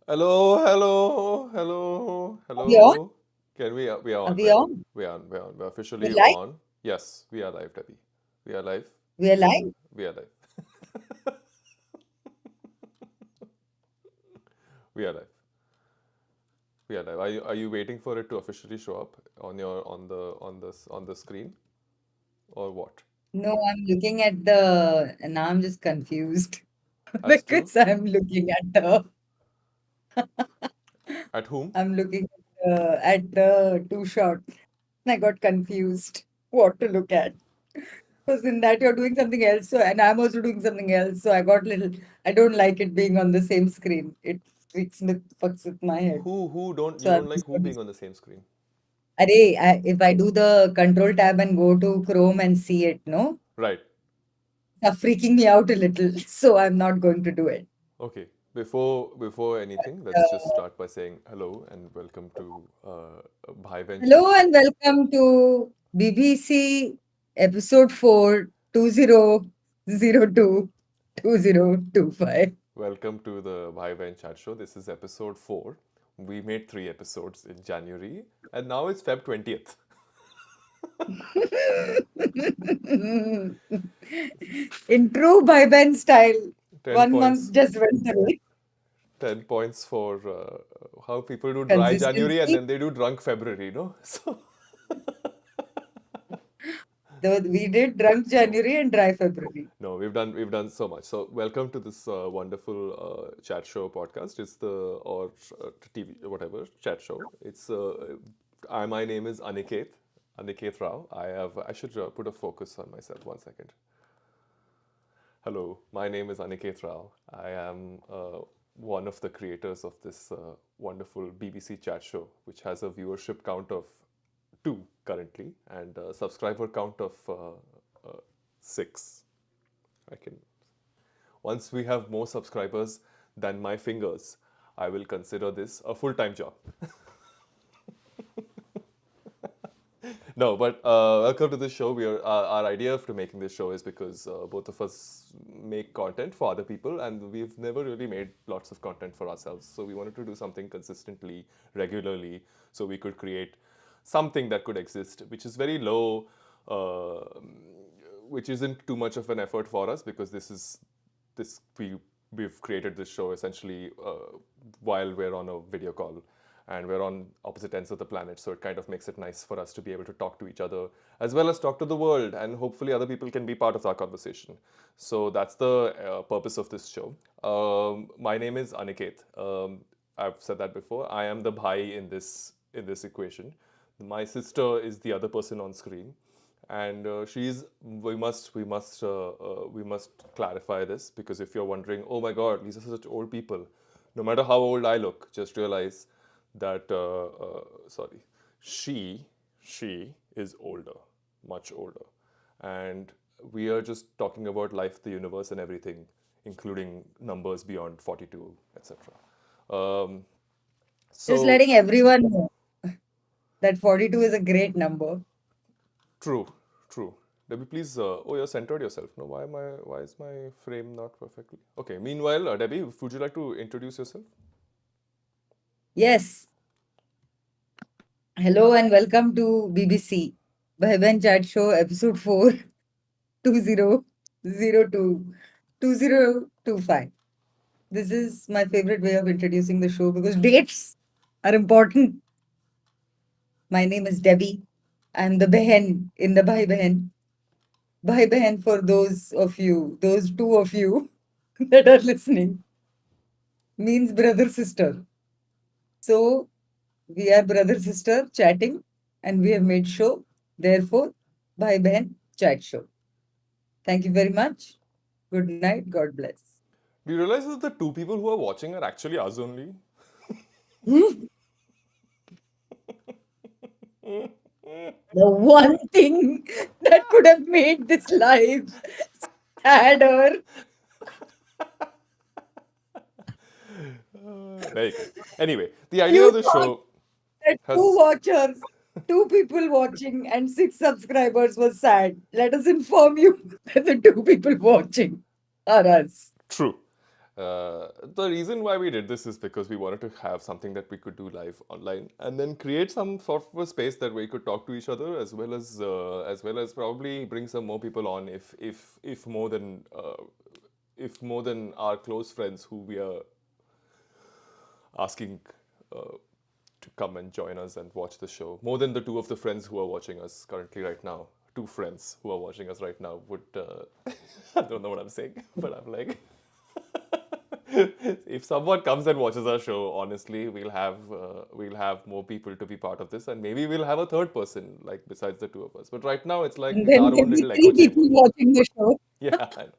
Hello, hello, hello, Are we on? hello. Can we are Are on, we on? we're on. We're We're officially live? on. Yes, we are live, Debbie. We are live. We're live? We are live. We are live. We are live. Are you waiting for it to officially show up on your on the screen or what? No, I'm looking at the. Now I'm just confused As to because I'm looking at the. at whom? I'm looking at the two shot. I got confused what to look at. Because in that you're doing something else, so and I'm also doing something else. So I got little. I don't like it being on the same screen. It fucks with my head. Who don't So you I'm don't like just who going to. being on the same screen? If I do the control tab and go to Chrome and see it, no, Right. are freaking me out a little, so I'm not going to do it. Okay. Before anything, let's just Uh, start by saying hello and welcome to Bhai Ben Chat Hello Show. and welcome to BBC episode 4 2002 2025. Welcome to the Bhai Ben Chat Show. This is episode 4. We made 3 episodes in January, and now it's Feb 20th. In true by Ben style, 10 one month points. just went away. 10 points for how people do dry January and Consistency. then they do drunk February, no? So, Though we did drunk no. January and dry February. No, we've done so much. So welcome to this wonderful chat show podcast. It's the or TV whatever chat show. It's my name is Aniket Rao. I should put a focus on myself. 1 second. Hello, my name is Aniket Rao. I am one of the creators of this wonderful BBC chat show, which has a viewership count of 2 currently and a subscriber count of 6. I can Once we have more subscribers than my fingers, I will consider this a full-time job. No, but welcome to the show. Our idea for making this show is because both of us make content for other people, and we've never really made lots of content for ourselves. So we wanted to do something consistently, regularly, so we could create something that could exist, which is very low, which isn't too much of an effort for us because this we've created this show essentially while we're on a video call and we're on opposite ends of the planet, so it kind of makes it nice for us to be able to talk to each other as well as talk to the world, and hopefully other people can be part of our conversation. So that's the purpose of this show. My name is Aniket. I've said that before. I am the bhai in this equation. My sister is the other person on screen, and she's we must clarify this, because if you're wondering, oh my god, these are such old people, no matter how old I look, just realize that sorry, she she is older, much older, and we are just talking about life, the universe, and everything, including numbers beyond 42, etc. um, Just so letting everyone know that 42 is a great number. true, true. Debbie, please. Oh, you're centered yourself. No, why is my frame not perfectly? Okay. Meanwhile, Debbie, would you like to introduce yourself? Yes. Hello and welcome to BBC Bhaiban Chat Show episode 4 2002 2025. This is my favorite way of introducing the show because dates are important. My name is Debbie. I'm the Behen in the Bhai Behen. Bhai Behen for those of you, those two of you that are listening, means brother sister. So we are brother sister chatting and we have made show. Therefore, Bhai Behen Chat Show. Thank you very much. Good night. God bless. Do you realize that the two people who are watching are actually us only? The one thing that could have made this life sadder. Very good. Anyway, the idea You of the thought show that two has watchers, two people watching, and 6 subscribers was sad. Let us inform you that the two people watching are us. true. The reason why we did this is because we wanted to have something that we could do live online, and then create some sort of a space that we could talk to each other, as well as probably bring some more people on if more than our close friends who we are asking uh, to come and join us and watch the show. More than the two of the friends who are watching us currently right now. Two friends who are watching us right now would. I don't know what I'm saying, but I'm like. If someone comes and watches our show, honestly, we'll have more people to be part of this, and maybe we'll have a third person like besides the two of us. But right now, And it's then our own maybe little echo three chamber. people watching the show. Yeah, at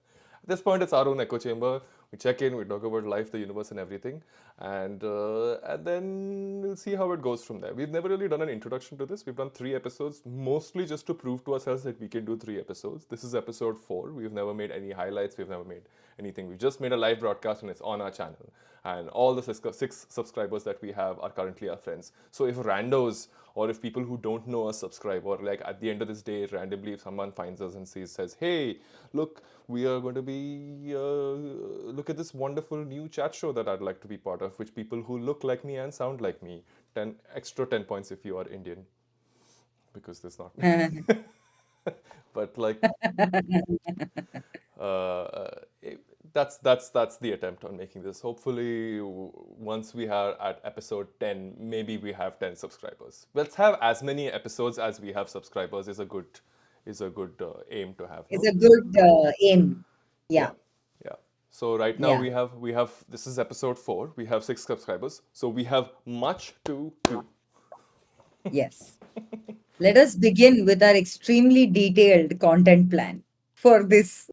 this point, it's our own echo chamber. We check in, we talk about life, the universe, and everything, and then we'll see how it goes from there. We've never really done an introduction to this. We've done 3 episodes, mostly just to prove to ourselves that we can do 3 episodes. This is episode 4. We've never made any highlights. We've never made anything. We've just made a live broadcast, and it's on our channel. And all the six subscribers that we have are currently our friends. So if randos or if people who don't know us subscribe, or like at the end of this day, randomly, if someone finds us and says, "Hey, look, we are going to be look at this wonderful new chat show that I'd like to be part of," which people who look like me and sound like me, 10 points if you are Indian, because there's not many. But like it, that's the attempt on making this. Hopefully, once we are at episode 10, maybe we have 10 subscribers. Let's have as many episodes as we have subscribers is a good aim to have, It's no? a good aim. Yeah, Yeah, yeah. So right now yeah, we have this is episode 4. We have 6 subscribers, so we have much to do. yes. Let us begin with our extremely detailed content plan for this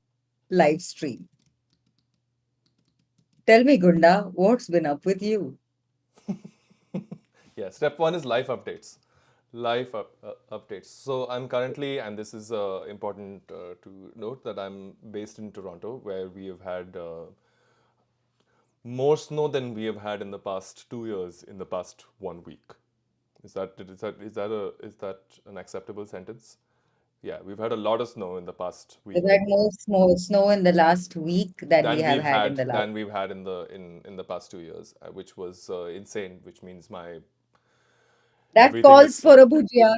live stream. Tell me, Gunda, what's been up with you? Yeah, step 1 is life updates. Updates. So I'm currently, and this is important to note, that I'm based in Toronto, where we have had more snow than we have had in the past 2 years in the past 1 week. Is that an acceptable sentence? Yeah, we've had a lot of snow in the past We've week had more snow in the last week than we have had in the last. than we've had in the past 2 years, which was insane. Which means my That everything calls is for a bhujia.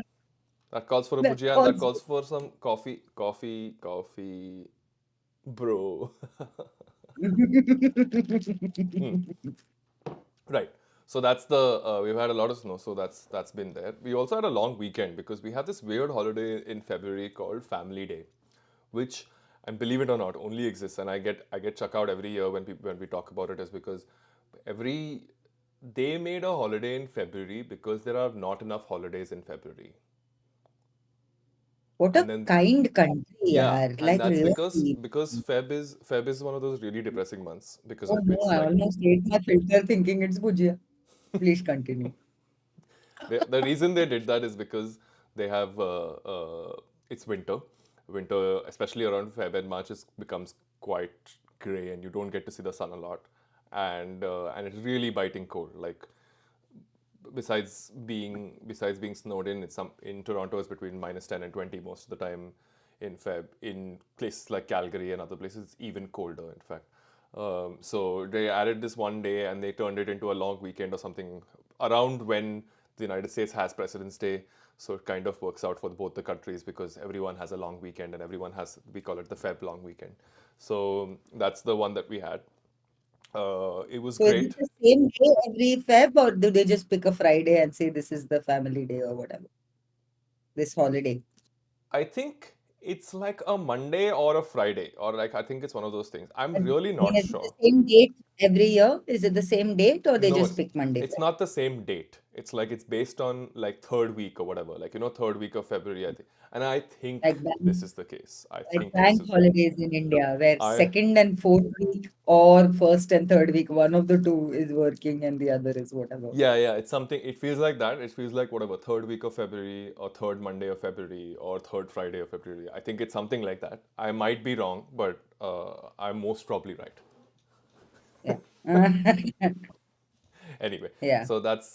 that calls for a That bhujia and that calls. calls for some coffee, bro. Right. So that's the we've had a lot of snow, so that's been there. We also had a long weekend because we have this weird holiday in February called Family Day, which, and believe it or not, only exists. And I get chuck out every year when we talk about it, is because every they made a holiday in February because there are not enough holidays in February, What and a then kind country, yeah, yaar. and Like that's really. because Feb is one of those really depressing months because Oh of no, it's I like almost ate my filter thinking it's bhujia. Please continue. the reason they did that is because they have it's winter. Winter, especially around Feb and March, becomes quite gray, and you don't get to see the sun a lot, and it's really biting cold. Like besides being snowed in, it's some in Toronto it's between -10 and -20 most of the time in Feb. In places like Calgary and other places, it's even colder. In fact, so they added this one day and they turned it into a long weekend or something around when the United States has President's Day. So it kind of works out for both the countries because everyone has a long weekend and everyone has, we call it the Feb long weekend. So that's the one that we had. It was So is it great. the same day every Feb, or do they just pick a Friday and say this is the family day or whatever? This holiday. I think it's like a Monday or a Friday, or like I think it's one of those things. I'm And really then not is it the sure. same date every year? Is it the same date or they No, just pick Monday, it's Friday? not the same date. It's like it's based on like third week or whatever. Like third week of February, I think. And I think Like bank, this is the case. I like think this bank is what holidays in India, where I second and fourth week or first and third week, one of the two is working and the other is whatever. yeah, it's something. It feels like that. It feels like whatever third week of February or third Monday of February or third Friday of February. I think it's something like that. I might be wrong, but I'm most probably right. Yeah. Anyway, Yeah. so That's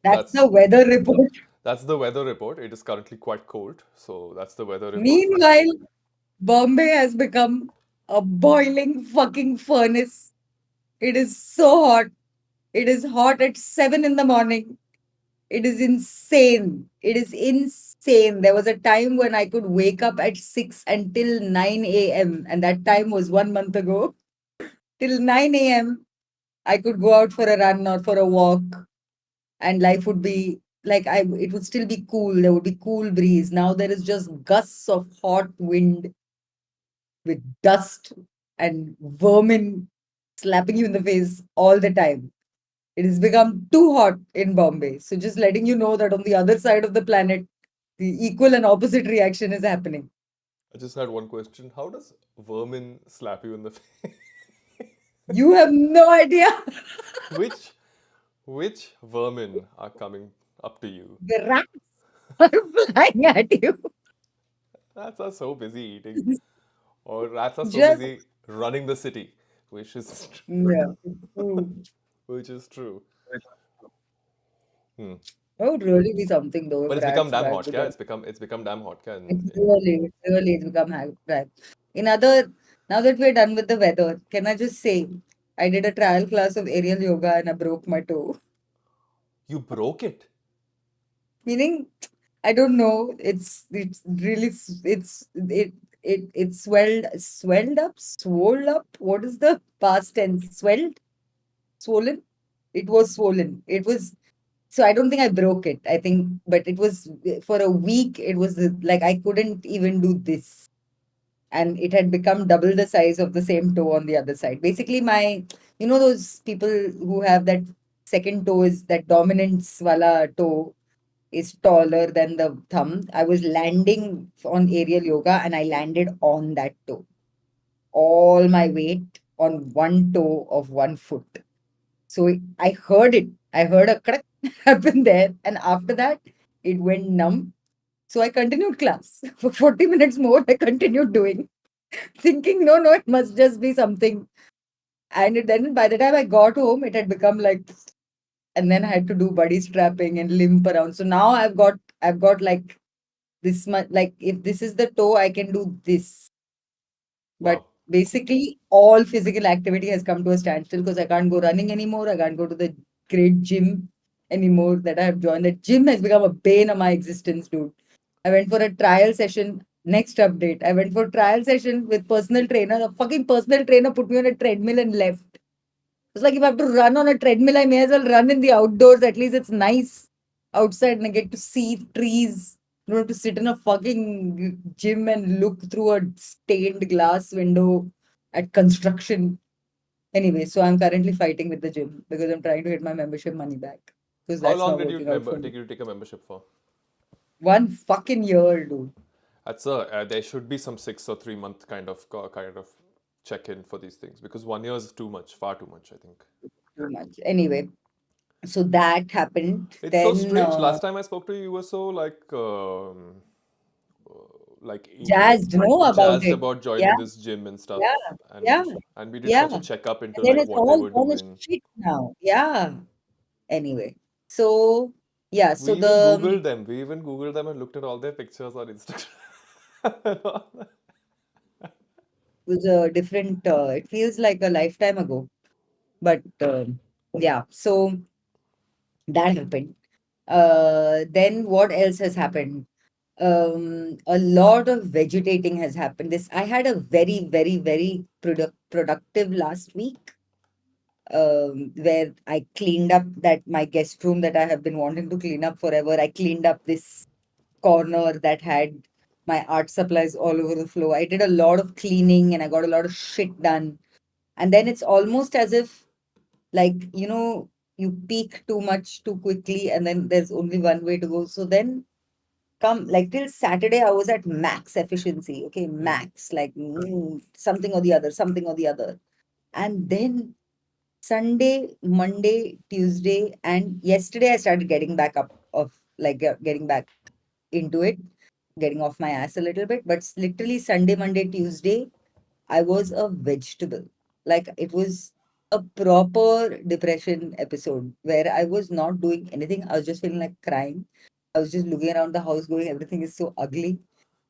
that's the weather report. that's the weather report. It is currently quite cold, so that's the weather report. Meanwhile, Bombay has become. a boiling fucking furnace. It is so hot. It is hot at 7 in the morning. It is insane. It is insane. There was a time when I could wake up at 6 until 9 a.m. And that time was 1 month ago. Till 9 a.m., I could go out for a run or for a walk, and life would be like it would still be cool. There would be cool breeze. Now there is just gusts of hot wind with dust and vermin slapping you in the face all the time. It has become too hot in Bombay. So just letting you know that on the other side of the planet, the equal and opposite reaction is happening. I just had one question. How does vermin slap you in the face? You have no idea. which which vermin are coming up to you? The rats are flying at you. Rats are so busy eating, or rats are so Just busy running the city, which is yeah. Ooh. which is true. Hmm. That would really be something though if But it's become rats damn flagged hot, the yeah. dog. It's become damn hot, yeah. It's really it's become bad. In other, now that we're done with the weather, can I just say I did a trial class of aerial yoga and I broke my toe. You broke it. Meaning, I don't know. It's really it swelled up, swole up. What is the past tense? Swelled, swollen. It was swollen. It was so I don't think I broke it. I think, but it was for a week. It was like I couldn't even do this, and it had become double the size of the same toe on the other side. Basically, those people who have that second toe is that dominant swala toe is taller than the thumb. I was landing on aerial yoga and I landed on that toe. All my weight on one toe of one foot. So I heard it. I heard a crack happen there. And after that, it went numb. So I continued class for 40 minutes more. I continued doing, thinking, no, it must just be something. Then by the time I got home, it had become like, and then I had to do body strapping and limp around. So now I've got like this much, like if this is the toe, I can do this. But Wow. basically, all physical activity has come to a standstill because I can't go running anymore. I can't go to the great gym anymore that I have joined. The gym has become a bane of my existence, dude. I went for a trial session. Next update. I went for a trial session with personal trainer. The fucking personal trainer put me on a treadmill and left. It's like if I have to run on a treadmill, I may as well run in the outdoors. At least it's nice outside and I get to see trees. You don't have to sit in a fucking gym and look through a stained glass window at construction. Anyway, so I'm currently fighting with the gym because I'm trying to get my membership money back because How that's long not did you working out for member me. take you take a membership for? 1 fucking year, dude. That's there should be some 6 or 3 month kind of check in for these things because 1 year is too much, far too much, I think. Too much. Anyway, so that happened. It's so Then strange. Last time I spoke to you, you were so like jazzed, no, about jazzed it. about Yeah, joining this gym and stuff, yeah, yeah. and we did Yeah. such a checkup into And then like it's what they all were gone to doing. shit now. Yeah. Anyway, so yeah, so We even googled them. We even googled them and looked at all their pictures on Instagram. it was a different. It feels like a lifetime ago, but yeah. So that happened. Then what else has happened? A lot of vegetating has happened. This I had a very productive last week. Where I cleaned up that my guest room that I have been wanting to clean up forever. I cleaned up this corner that had my art supplies all over the floor. I did a lot of cleaning and I got a lot of shit done. And then it's almost as if, like, you peak too much too quickly and then there's only one way to go. So then come like till Saturday, I was at max efficiency. Okay, Mhm. max, like something or the other, something or the other. And then Sunday, Monday, Tuesday, and yesterday I started getting back up of like getting back into it, getting off my ass a little bit. But literally Sunday, Monday, Tuesday, I was a vegetable. Like it was a proper depression episode where I was not doing anything. I was just feeling like crying. I was just looking around the house going, everything is so ugly.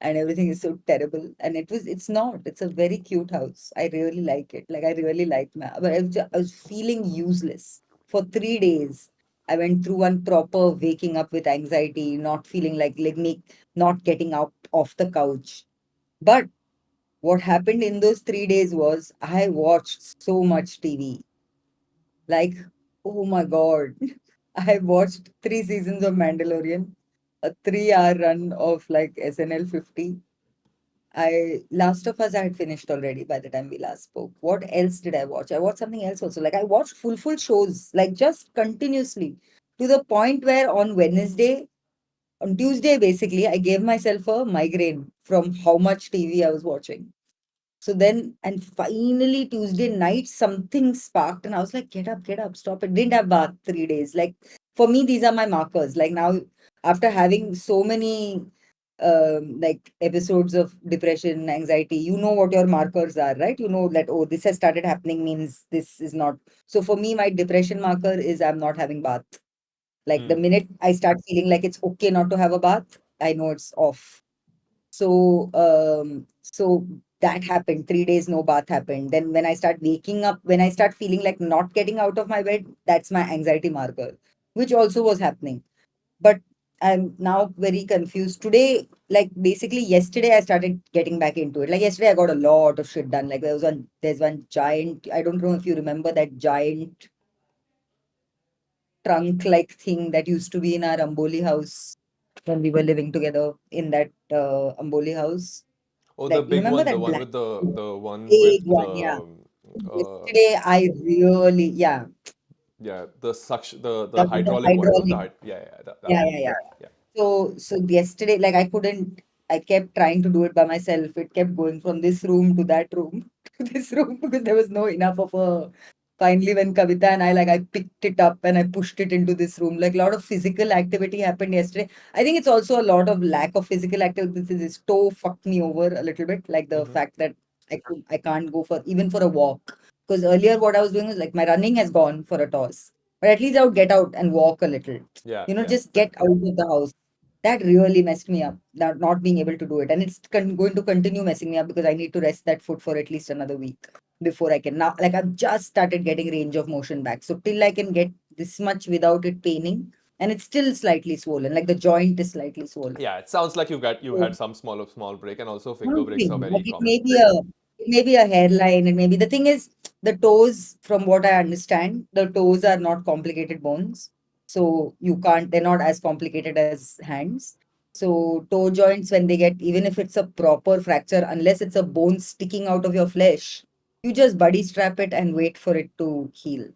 and everything is so terrible. And it's not. It's a very cute house. I really like it. Like I really like but I was feeling useless for 3 days. I went through one proper waking up with anxiety, not feeling like me, not getting up off the couch. But what happened in those 3 days was I watched so much TV. Like, oh my God. I watched 3 seasons of Mandalorian, a 3 hour run of like SNL 50. Last of Us I had finished already by the time we last spoke. What else did I watch? I watched something else also. Like I watched full shows, like just continuously, to the point where on Tuesday basically, I gave myself a migraine from how much TV I was watching. So then, and finally Tuesday night, something sparked, and I was like, get up, stop it. Didn't have bath 3 days. Like for me, these are my markers. Like now, after having so many like episodes of depression, anxiety, you know what your markers are, right? You know that, oh, this has started happening means this is not. So for me, my depression marker is I'm not having bath. Like the Hmm. minute I start feeling like it's okay not to have a bath, I know it's off. So that happened. 3 days no bath happened. Then when I start waking up, when I start feeling like not getting out of my bed, that's my anxiety marker, which also was happening. But I'm now very confused. Today, like basically yesterday, I started getting back into it. Like yesterday, I got a lot of shit done. Like there's one giant. I don't know if you remember that giant trunk-like thing that used to be in our Amboli house when we were living together in that Amboli house. Oh, the Like you big remember one, that black the one big with one, yeah. uh, Yesterday I really, yeah, yeah, the suction, the the hydraulic one, no, hydraulic, that yeah, one. yeah, yeah. Yeah. So yesterday, like I couldn't, I kept trying to do it by myself. It kept going from this room to that room to this room because there was no enough of a. Finally, when Kavita and I picked it up and I pushed it into this room. Like a lot of physical activity happened yesterday. I think it's also a lot of lack of physical activity. This toe fucked me over a little bit. Like the Hmm. fact that I can't go for even for a walk. Because earlier what I was doing was like my running has gone for a toss. But at least I would get out and walk a little. Yeah, yeah, Just get out of the house. That really messed me up, not being able to do it. And it's going to continue messing me up because I need to rest that foot for at least another week before I can. Now, like I've just started getting range of motion back. So till I can get this much without it paining, and it's still slightly swollen, like the joint is slightly swollen. yeah. It sounds like you So had some small break, and also finger breaks are something, very like it common. may be a hairline, it may be the thing is the toes, from what I understand, the toes are not complicated bones. So you can't, they're not as complicated as hands. So toe joints, when they get, even if it's a proper fracture, unless it's a bone sticking out of your flesh, you just buddy strap it and wait for it to heal.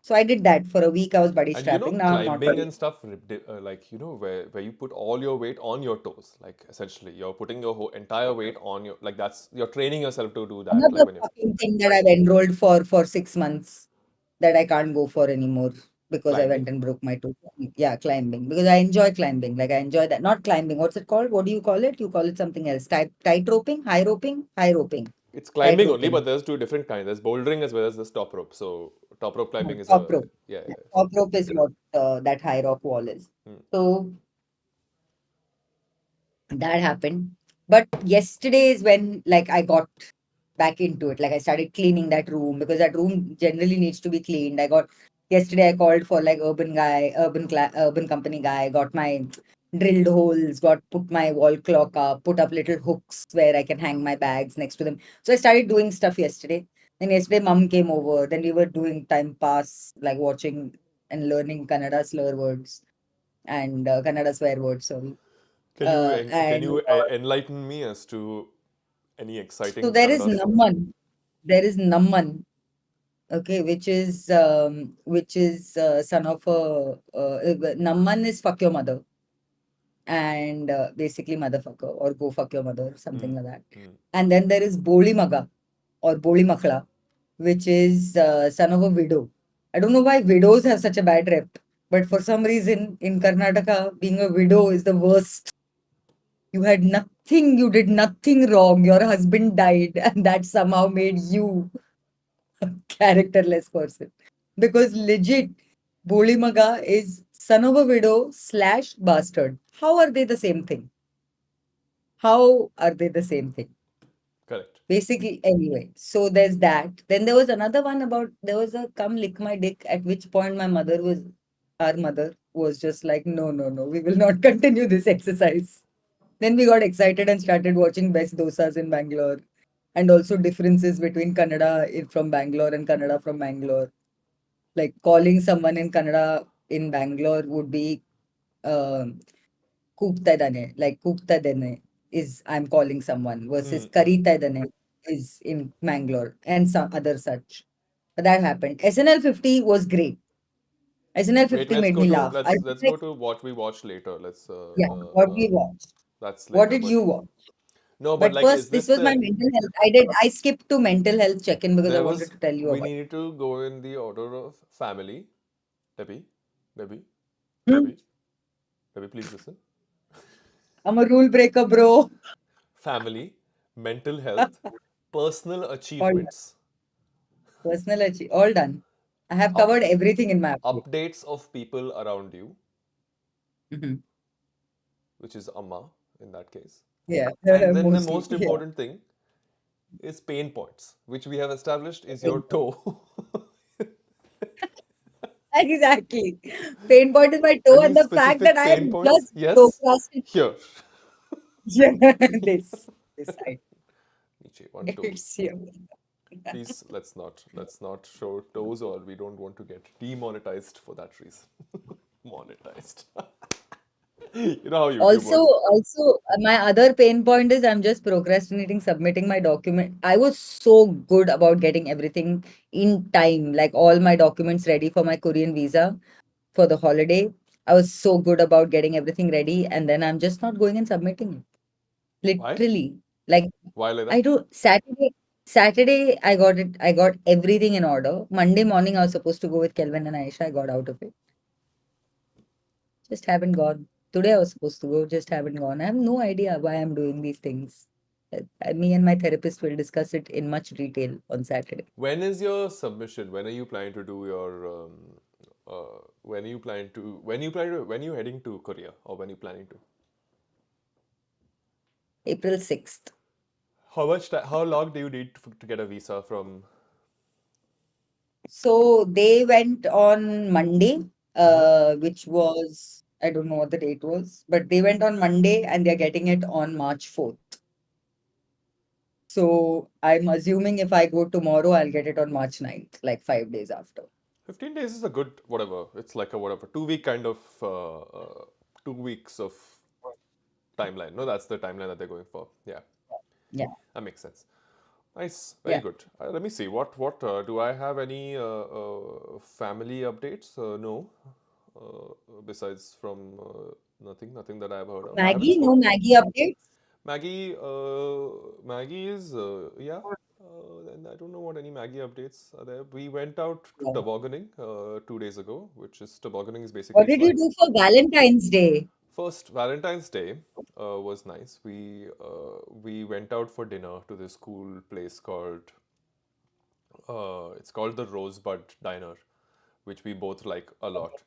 So I did that for a week. I was buddy And you know, strapping. Now I'm not climbing buddy. and stuff, like where you put all your weight on your toes, like essentially you're putting your whole entire weight on your, like that's you're training yourself to do that, like Another when you. fucking thing that I've enrolled for 6 months that I can't go for anymore because I Climbing. went and broke my toe. Yeah, climbing. Because I enjoy climbing. Like I enjoy that. Not climbing. What's it called? What do you call it? You call it something else. Tight roping? High roping? High roping. It's Tight climbing only, but roping. there's two different kinds. There's bouldering as well as this top rope. So top rope No, climbing is top a, rope. yeah, Yeah, yeah. top rope is what that high rock wall is. Hmm. So that happened. But yesterday is when like I got back into it. Like I started cleaning that room because that room generally needs to be cleaned. I got yesterday I called for like urban company guy, got my drilled holes, got put my wall clock up, put up little hooks where I can hang my bags next to them. So I started doing stuff yesterday. Then yesterday mom came over. Then we were doing time pass, like watching and learning Kannada slur words and Kannada swear words, sorry. Can And you enlighten me as to any so exciting there is Kannada slurs? Namman. There is Namman, okay, which is son of a Namman is fuck your mother and basically motherfucker or go fuck your mother, Hmm. something like that. Hmm. And then there is Boli Maga or Boli Makhla, which is son of a widow. I don't know why widows have such a bad rep, but for some reason in Karnataka, being a widow is the worst. You had nothing, you did nothing wrong. Your husband died, and that somehow made you characterless person. Because legit, Bolimaga is son of a widow slash bastard. How are they the same thing? How are they the same thing? Correct. Basically, anyway. So there's that. Then there was another one about there was a come lick my dick, at which point our mother was just like, no, no, no, we will not continue this exercise. Then we got excited and started watching best dosas in Bangalore and also differences between from Bangalore and Kannada from Bangalore. Like calling someone in Kannada in Bangalore would be um ಕೂಗ್ತಾ ಇದ್ದಾನೆ, like ಕೂಗ್ತಾ ಇದ್ದೇನೆ is I'm calling someone versus Mm-mm. ಕರೀತಾ ಇದ್ದಾನೆ is in Mangalore and some other such. But that happened. SNL 50 was great. SNL Wait, 50 made me laugh. I was let's go like, to what we watched later. yeah, what we watched. That's What later. did But you watch? no, but But like, is first, this this was my the mental health. I skipped to mental health check-in because I there wanted was to tell you we about needed to go in the order of family. Debbie, Debbie, it. Debbie, Debbie, please listen. I'm a rule breaker, bro. Family, mental health, personal All done. achievements, All done. I have up covered everything in my update. updates of people around you, Mhm. which is Amma in that case. Yeah, And then the mostly. most Yeah. important thing is pain points, which we have established is your toe. Exactly. Pain point is my toe Any and the fact that specific I pain am points? just Yes. procrastinating. Here. This side. Nietzsche, one toe. It's here. Please, let's not show toes, or we don't want to get demonetized for that reason. Monetized. You know how YouTube Also, works. my other pain point is I'm just procrastinating submitting my document. I was so good about getting everything in time, like all my documents ready for my Korean visa for the holiday. I was so good about getting everything ready, and then I'm just not going and submitting it. Why? Literally. Like Why like I that? do Saturday I got it. I got everything in order. Monday morning I was supposed to go with Kelvin and Aisha. I got out of it. Just haven't gone. Today I was supposed to go, just haven't gone. I have no idea why I'm doing these things. Me and my therapist will discuss it in much detail on Saturday. When is your submission? When are you planning to do your? When you heading to Korea, or when you planning to? April 6th. How long do you need to get a visa from? So they went on Monday, Mhm. which was, I don't know what the date was, but they went on Monday and they're getting it on March 4th. So I'm assuming if I go tomorrow, I'll get it on March 9th, like 5 days after. 15 days is a good whatever. It's like a whatever 2 week kind of 2 weeks of timeline. No, that's the timeline that they're going for. Yeah, Yeah. that makes sense. Nice, very Yeah. good. Let me see. What do I have any family updates? No, besides from nothing that I've heard of. I haven't Maggie, no spoke. Maggie updates. Maggie is yeah. And I don't know what any Maggie updates are there. We went out to No. tobogganing 2 days ago, which is tobogganing is What basically did you slide. do for Valentine's Day? First, Valentine's Day was nice. We went out for dinner to this cool place called it's called the Rosebud Diner, which we both like a lot.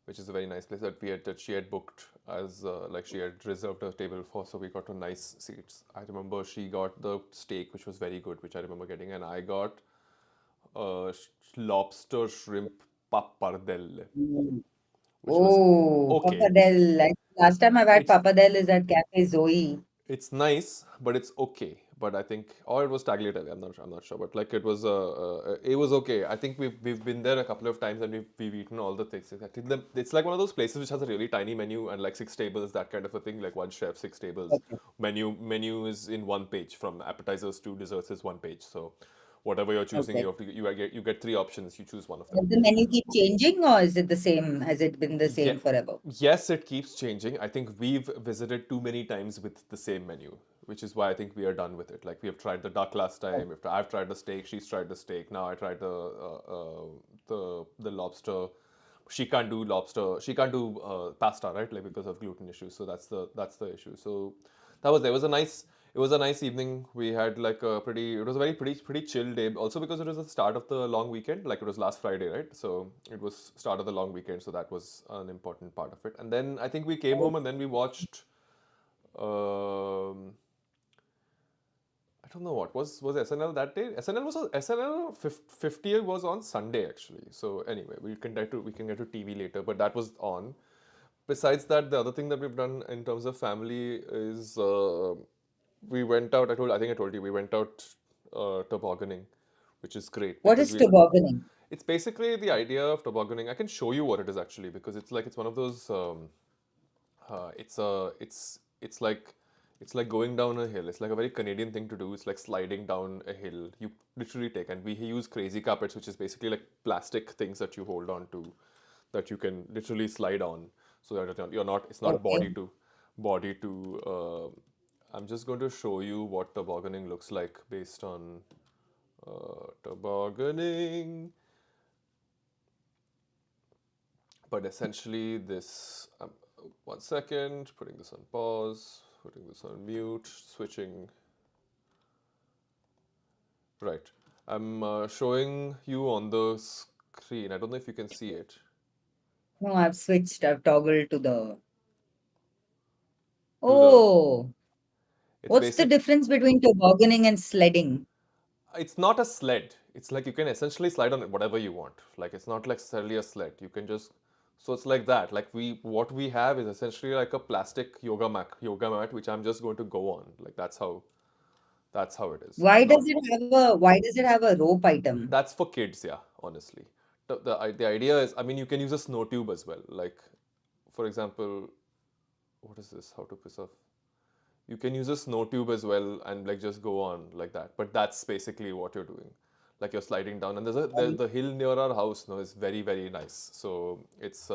Which is a very nice place that she had booked as like she had reserved a table for, so we got to nice seats. I remember she got the steak, which was very good, which I remember getting, and I got lobster shrimp pappardelle, Mm. which was Oh, okay. Papadel. Like last time I've had It's Papadel is at Cafe Zoe. it's nice, but it's okay. But I think, or it was tagliatelle. I'm not sure. But like it was okay. I think we've been there a couple of times and we've eaten all the things. I think it's like one of those places which has a really tiny menu and like 6 tables, that kind of a thing. Like one chef, 6 tables. Okay. Menu is in one page, from appetizers to desserts is one page. So whatever you're choosing, Okay. you get three options. You choose one of them. Does the menu keep changing or is it the same? Has it been the Yeah. same forever? Yes, it keeps changing. I think we've visited too many times with the same menu, which is why I think we are done with it. Like we have tried the duck last time. I've tried the steak. She's tried the steak. Now I tried the lobster. She can't do lobster. She can't do pasta, right? Like because of gluten issues. So that's the issue. So that was there. It was a nice evening. We had like a pretty. It was a very pretty chill day. Also because it was the start of the long weekend. Like it was last Friday, right? So it was start of the long weekend. So that was an important part of it. And then I think we came home and then we watched Um, I don't know what was SNL that day. SNL was SNL 50 was on Sunday actually. So anyway, we can get to TV later, but that was on. Besides that, the other thing that we've done in terms of family is we went out. I think I told you we went out tobogganing, which is great What because is we. tobogganing? It's basically the idea of tobogganing. I can show you what it is actually because it's one of those. It's like going down a hill. It's like a very Canadian thing to do. It's like sliding down a hill. You literally take, and we use crazy carpets, which is basically like plastic things that you hold on to, that you can literally slide on, so that you're not. It's not Okay. body to. I'm just going to show you what tobogganing looks like based on tobogganing. But essentially, this. One second, putting this on pause, putting this on mute, switching. Right. I'm showing you on the screen. I don't know if you can see it. No, I've switched. I've toggled to the. To the. Oh, It's what's the basic. difference between tobogganing and sledding? It's not a sled. It's like you can essentially slide on it whatever you want. Like it's not like necessarily a sled. You can just. So it's like that. Like what we have is essentially like a plastic yoga mat, which I'm just going to go on. Like that's how it is. It's not. Why does it have a rope item? That's for kids, yeah, honestly. The idea is, I mean, you can use a snow tube as well. Like, for example, what is this? How to piss off? You can use a snow tube as well and like just go on like that. But that's basically what you're doing. Like you're sliding down, and the hill near our house now is very very nice. So it's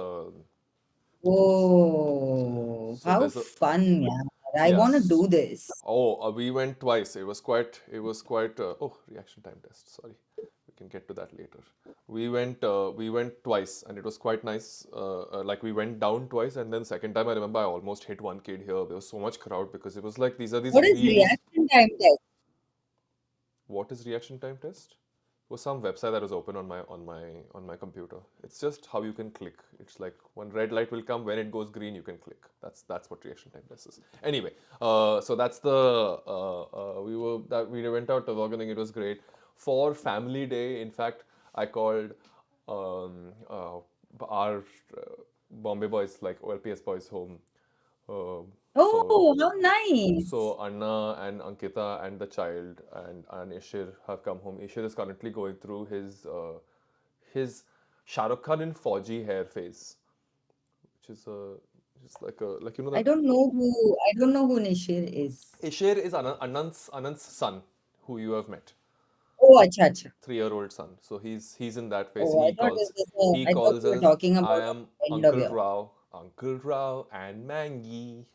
Oh, so how there's a fun, yeah. I want to yes. do this. Oh, we went twice. It was quite. Oh, reaction time test. Sorry, we can get to that later. We went twice, and it was quite nice. Like we went down twice, and then second time I remember I almost hit one kid here. There was so much crowd because it was like these are these What is really. reaction time test? What is reaction time test? It was some website that was open on my computer. It's just how you can click. It's like one red light will come, when it goes green, you can click. That's what reaction time test is. Anyway, so that's the we went out tobogganing. It was great for family day. In fact, I called our Bombay boys, like OLPS boys, home. Uh, so Oh, how nice. so Anna and Ankita and the child and Ishir have come home. Ishir is currently going through his Shah Rukh Khan in Fauji hair phase, which is just like you know that I don't know who Nishir is. Ishir is Anant's son, who you have met, Oh, acha, acha. 3-year-old son. So he's in that phase. Oh, I thought He calls you were us. talking I about a am friend of yours. Uncle Rao and Mangi.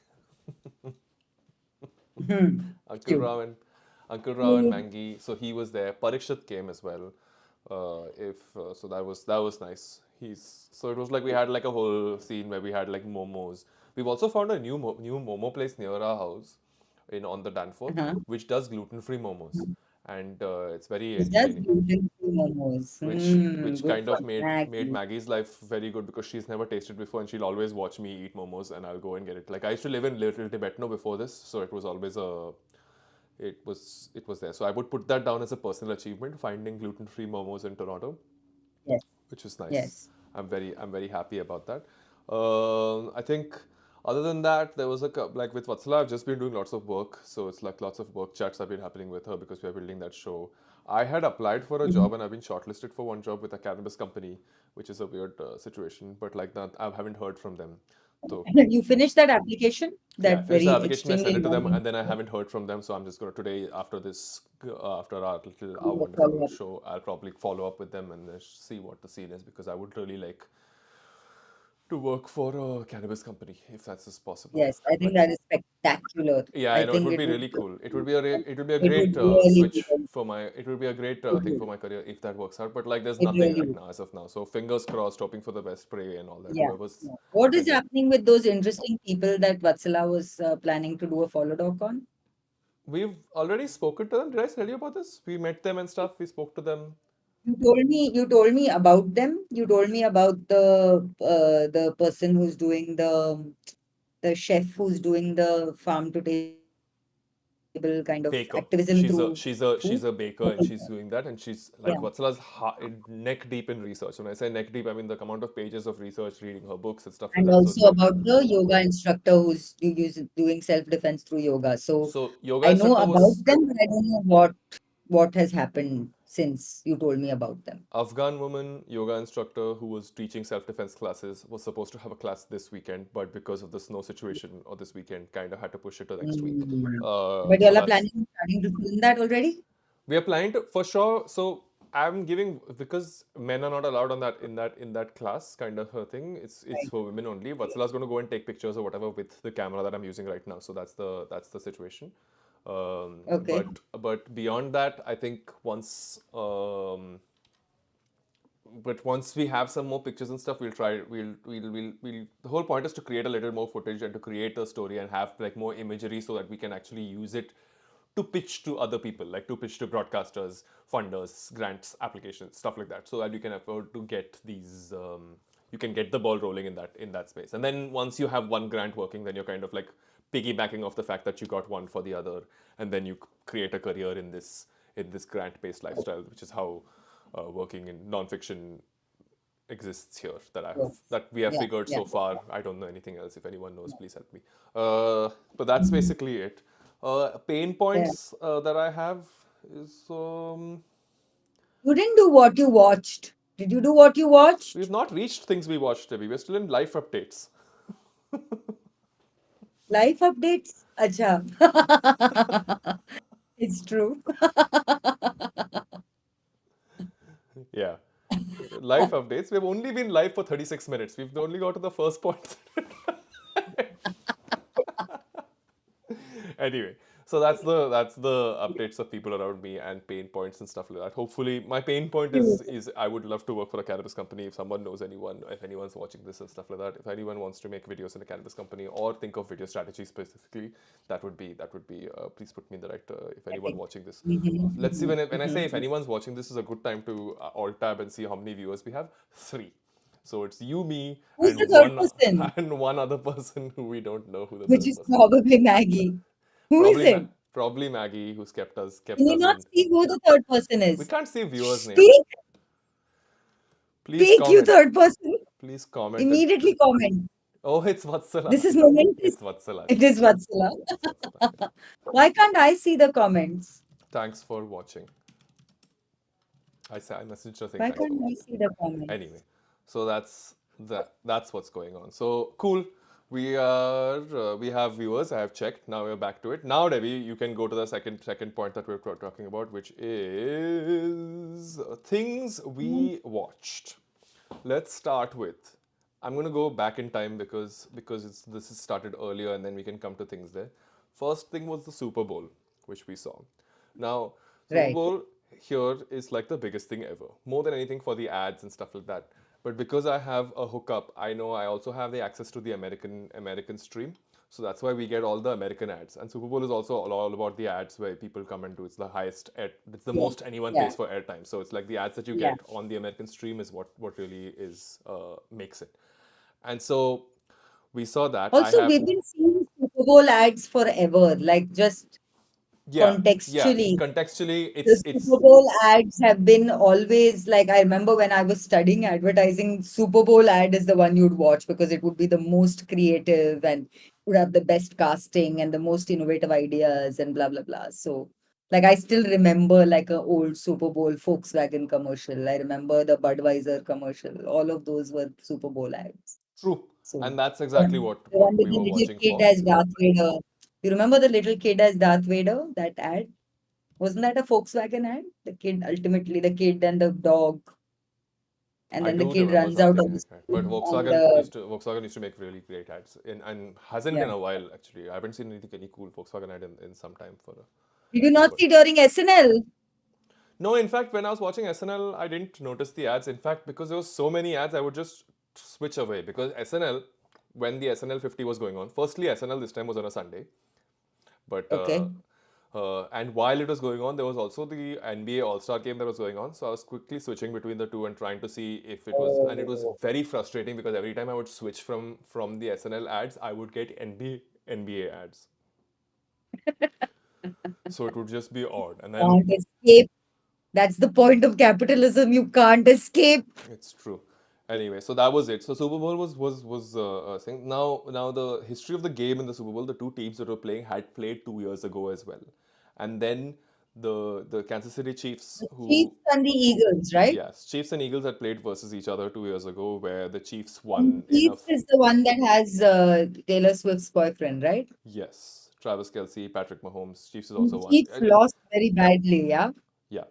Hmm. Uncle Cute. Rao and Uncle Rao and Hmm. Mangi. So he was there. Parikshit came as well. If so, that was nice. He's so it was like we had like a whole scene where we had like momos. We've also found a new momo place near our house, in on the Danforth, Uh-huh. which does gluten-free momos, and it's very It does entertaining. gluten-free momos. Which Good kind for of made Maggie. Maggie's life very good because she's never tasted before and she'll always watch me eat momos and I'll go and get it. Like I used to live in Little Tibetno before this, so it was always it was there. So I would put that down as a personal achievement, finding gluten-free momos in Toronto, Yes, which is nice. yes. I'm very happy about that. I think other than that, there was like with Vatsala, I've just been doing lots of work, so it's like lots of work chats have been happening with her because we are building that show. I had applied for a Mhm. job and I've been shortlisted for one job with a cannabis company, which is a weird situation, but like that, I haven't heard from them. So You finished that application? yeah, I That finished the very application. I sent extremely it to them, long and then I haven't heard from them. So I'm just gonna today, after this, after our wonderful follow-up. show, I'll probably follow up with them and see what the scene is because I would really like to work for a cannabis company if that's just possible. Yes, I think But that is spectacular. yeah, I I know it think would be really cool. It would be a it would great really be switch for my. It would be a great it thing for would. my career if that works out. But like, there's It nothing really right would. now as of now. So fingers crossed, hoping for the best, pray and all that. Yeah. Whoever's Yeah. What is attending. happening with those interesting people that Vatsala was planning to do a follow doc on? We've already spoken to them. Did I tell you about this? We met them and stuff. We spoke to them. You told me about them. You told me about the person who's doing the the chef who's doing the farm to table kind of activism through Baker. food. She's a Okay. baker and she's doing that, and she's Yeah. like Vatsala's neck deep in research. When I say neck deep, I mean the amount of pages of research, reading her books and stuff like And that. So it's also like about the yoga instructor who's doing self-defense through yoga. So so yoga I know instructor about was them, but I don't know what has happened since you told me about them. Afghan woman yoga instructor who was teaching self-defense classes was supposed to have a class this weekend, but because of the snow situation or this weekend, kind of had to push it to next week. But So y'all are that's planning on starting to film that already? we are planning to for sure. So I'm giving because men are not allowed on that in that class kind of a thing. It's Right. for women only. Vatsala's going to go and take pictures or whatever with the camera that I'm using right now. So that's the situation. Okay. But beyond that, I think once we have some more pictures and stuff, we'll try. We'll. The whole point is to create a little more footage and to create a story and have like more imagery so that we can actually use it to pitch to other people, like to pitch to broadcasters, funders, grants, applications, stuff like that, so that you can afford to get these. You can get the ball rolling in that space, and then once you have one grant working, then you're kind of like piggybacking off the fact that you got one for the other, and then you create a career in this grant-based lifestyle, which is how working in nonfiction exists here Sure. that we have Yeah. figured Yeah. so far. I don't know anything else. If anyone knows, please help me. But that's basically it. Pain Yeah. points that I have is You didn't do what you watched. Did you do what you we've watched? not reached things we watched, Debbie. We're still in life updates. Life updates? Acha. It's true. Yeah. Life updates. We've only been live for 36 minutes. We've only got to the first point. Anyway, so that's the updates of people around me and pain points and stuff like that. Hopefully, my pain point is I would love to work for a cannabis company. If someone knows anyone, if anyone's watching this and stuff like that, if anyone wants to make videos in a cannabis company or think of video strategy specifically, that would be. Please put me in the right. If anyone Epic. watching this, let's see Mhm, when I say if mhm. anyone's watching this is a good time to alt tab and see how many viewers we have. Three. So it's you, me, Who's the third person? and one other person who we don't know who the Which third is person is. probably Maggie. Who is Probably, it? probably Maggie, who's Can kept you us not in. see who the third person We is? can't see viewers' name. Speak, Please speak, you comment. third person. Please comment and Immediately comment. oh, it's Vatsala. This is momentous. It's Vatsala. It It's is Vatsala. Vatsala. It's Vatsala. Yeah. Why can't I see the comments? Thanks for watching. I messaged her saying Why thanks for can't I watching. see the comments? Anyway, so that's what's going on. So cool. We have viewers. I have checked. Now we're back to it. Now, Devi, you can go to the second point that we're talking about, which is things Mhm. we watched. Let's start with. I'm gonna go back in time because this is started earlier, and then we can come to things there. First thing was the Super Bowl, which we saw. Now, Super Right. Bowl here is like the biggest thing ever, more than anything for the ads and stuff like that. But because I have a hookup, I know I also have the access to the American stream. So that's why we get all the American ads. And Super Bowl is also all about the ads where people come and do. It's the highest, it's the Yeah. most anyone Yeah. pays for airtime. So it's like the ads that you Yeah. get on the American stream is what really is makes it. And so we saw that. I Also, have we've been seeing Super Bowl ads forever, like just yeah. contextually. Contextually, The it's Super Bowl ads have been always like, I remember when I was studying advertising, Super Bowl ad is the one you'd watch because it would be the most creative and would have the best casting and the most innovative ideas and blah blah blah. So, like, I still remember like a old Super Bowl Volkswagen commercial. I remember the Budweiser commercial. All of those were Super Bowl ads. true, So, and that's exactly the one what with we the were little watching kid for. as Darth Vader. You remember the little kid as Darth Vader? That ad? Wasn't that a Volkswagen ad? The kid, ultimately, the kid and the dog, and I then the do kid remember runs out of something the like that. But school and the, Volkswagen used to make really great ads, and hasn't yeah. in a while actually. I haven't seen anything any cool Volkswagen ad in some time for Did you not but see during SNL? no, in fact, when I was watching SNL, I didn't notice the ads. In fact, because there was so many ads, I would just switch away because SNL, when the SNL 50 was going on, firstly SNL this time was on a Sunday, but Okay. And while it was going on, there was also the NBA All Star game that was going on. So I was quickly switching between the two and trying to see if it was. And it was Oh. very frustrating because every time I would switch from the SNL ads, I would get NBA ads. So it would just be odd. And then Can't escape. That's the point of capitalism. You can't escape. it's true. Anyway, so that was it. So Super Bowl was thing. Now the history of the game in the Super Bowl, the two teams that were playing had played 2 years ago as well, and then the Kansas City Chiefs, The who Chiefs and the Eagles, right? yes, Chiefs and Eagles had played versus each other 2 years ago, where the Chiefs And won Chiefs enough. is the one that has Taylor Swift's boyfriend, right? Yes, Travis Kelsey, Patrick Mahomes. Chiefs has also And won. Chiefs lost very badly, yeah? Yeah,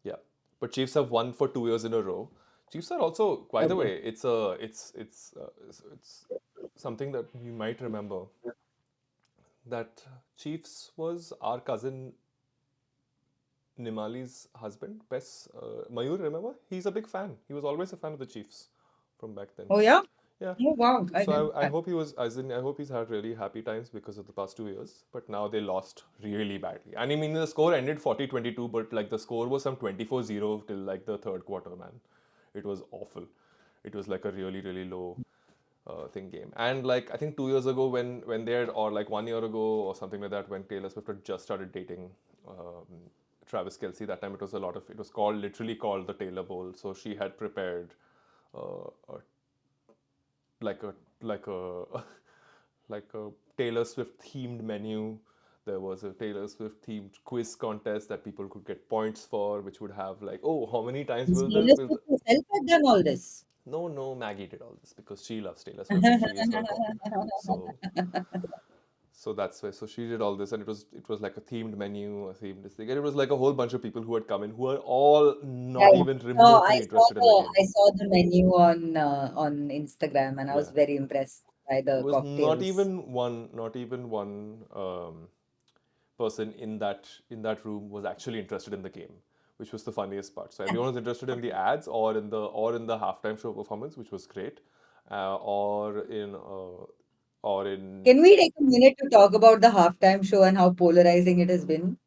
yeah, but Chiefs have won for 2 years in a row. Chiefs are also, by the Okay. way, it's something that you might remember that Chiefs was our cousin Nimali's husband, Bess Mayur. Remember, he's a big fan. He was always a fan of the Chiefs from back then. Oh, yeah? Yeah. Oh, wow. I So didn't. I hope he was, as in, I hope he's had really happy times because of the past 2 years. But now they lost really badly. And I mean, the score ended 40-22, but like the score was some 24-0 till like the third quarter, man. It was awful. It was like a really, really low thing game. And like I think 2 years ago when they had, or like 1 year ago or something like that, when Taylor Swift had just started dating Travis Kelsey, that time it was a lot of, it was called, literally called the Taylor Bowl. So she had prepared a like a like a like a Taylor Swift themed menu. There was a Taylor Swift themed quiz contest that people could get points for, which would have like, oh, how many times Is will Taylor will Swift herself had done all this? no, Maggie did all this because she loves Taylor Swift and she is her god. So that's why. So she did all this, and it was like a themed menu, a themed this thing, and it was like a whole bunch of people who had come in who are all Yeah, not yeah. even No, remotely interested in the game. I saw the menu on Instagram and I was Yeah, very impressed by there the was cocktails. not even one person in that room was actually interested in the game, which was the funniest part. So everyone was interested in the ads or in the halftime show performance, which was great, or in. Can we take a minute to talk about the halftime show and how polarizing it has been?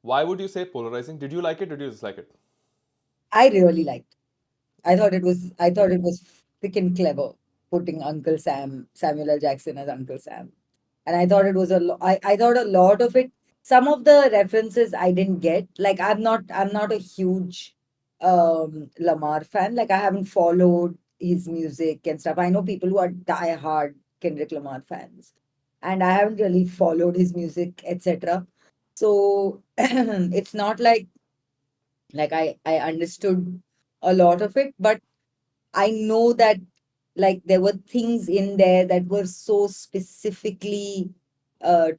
Why would you say polarizing? Did you like it? Did you dislike it? I really liked. I thought it was freaking clever putting Uncle Sam, Samuel L. Jackson as Uncle Sam. And I thought it was I thought a lot of it, some of the references I didn't get. Like I'm not a huge Lamar fan. Like I haven't followed his music and stuff. I know people who are die-hard Kendrick Lamar fans. And I haven't really followed his music, etc. So it's not like I understood a lot of it, but I know that like there were things in there that were so specifically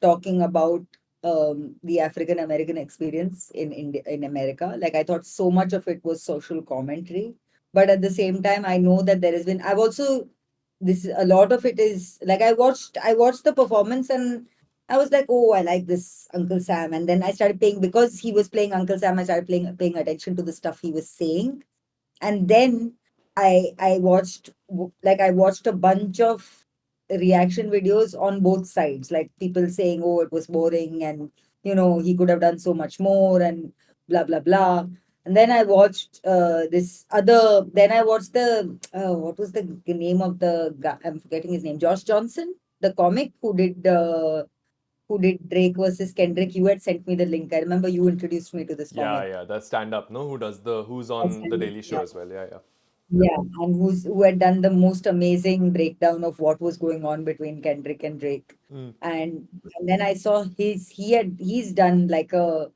talking about the African American experience in India, in America. Like I thought so much of it was social commentary, but at the same time, I know that there has been. I've also this a lot of it is like I watched the performance and I was like, oh, I like this Uncle Sam, and then I started paying because he was playing Uncle Sam. I started paying attention to the stuff he was saying, and then I watched I watched a bunch of reaction videos on both sides, like people saying, "Oh, it was boring," and he could have done so much more, and blah blah blah. And then I watched this other. Then I watched the what was the name of the guy? I'm forgetting his name. Josh Johnson, the comic who did Drake versus Kendrick. You had sent me the link. I remember you introduced me to this Yeah, comic. yeah, that stand up, no? Who's on the Daily Show Yeah. as well? Yeah, yeah. Yeah, and who had done the most amazing breakdown of what was going on between Kendrick and Drake. Mm. And then I saw he's done like a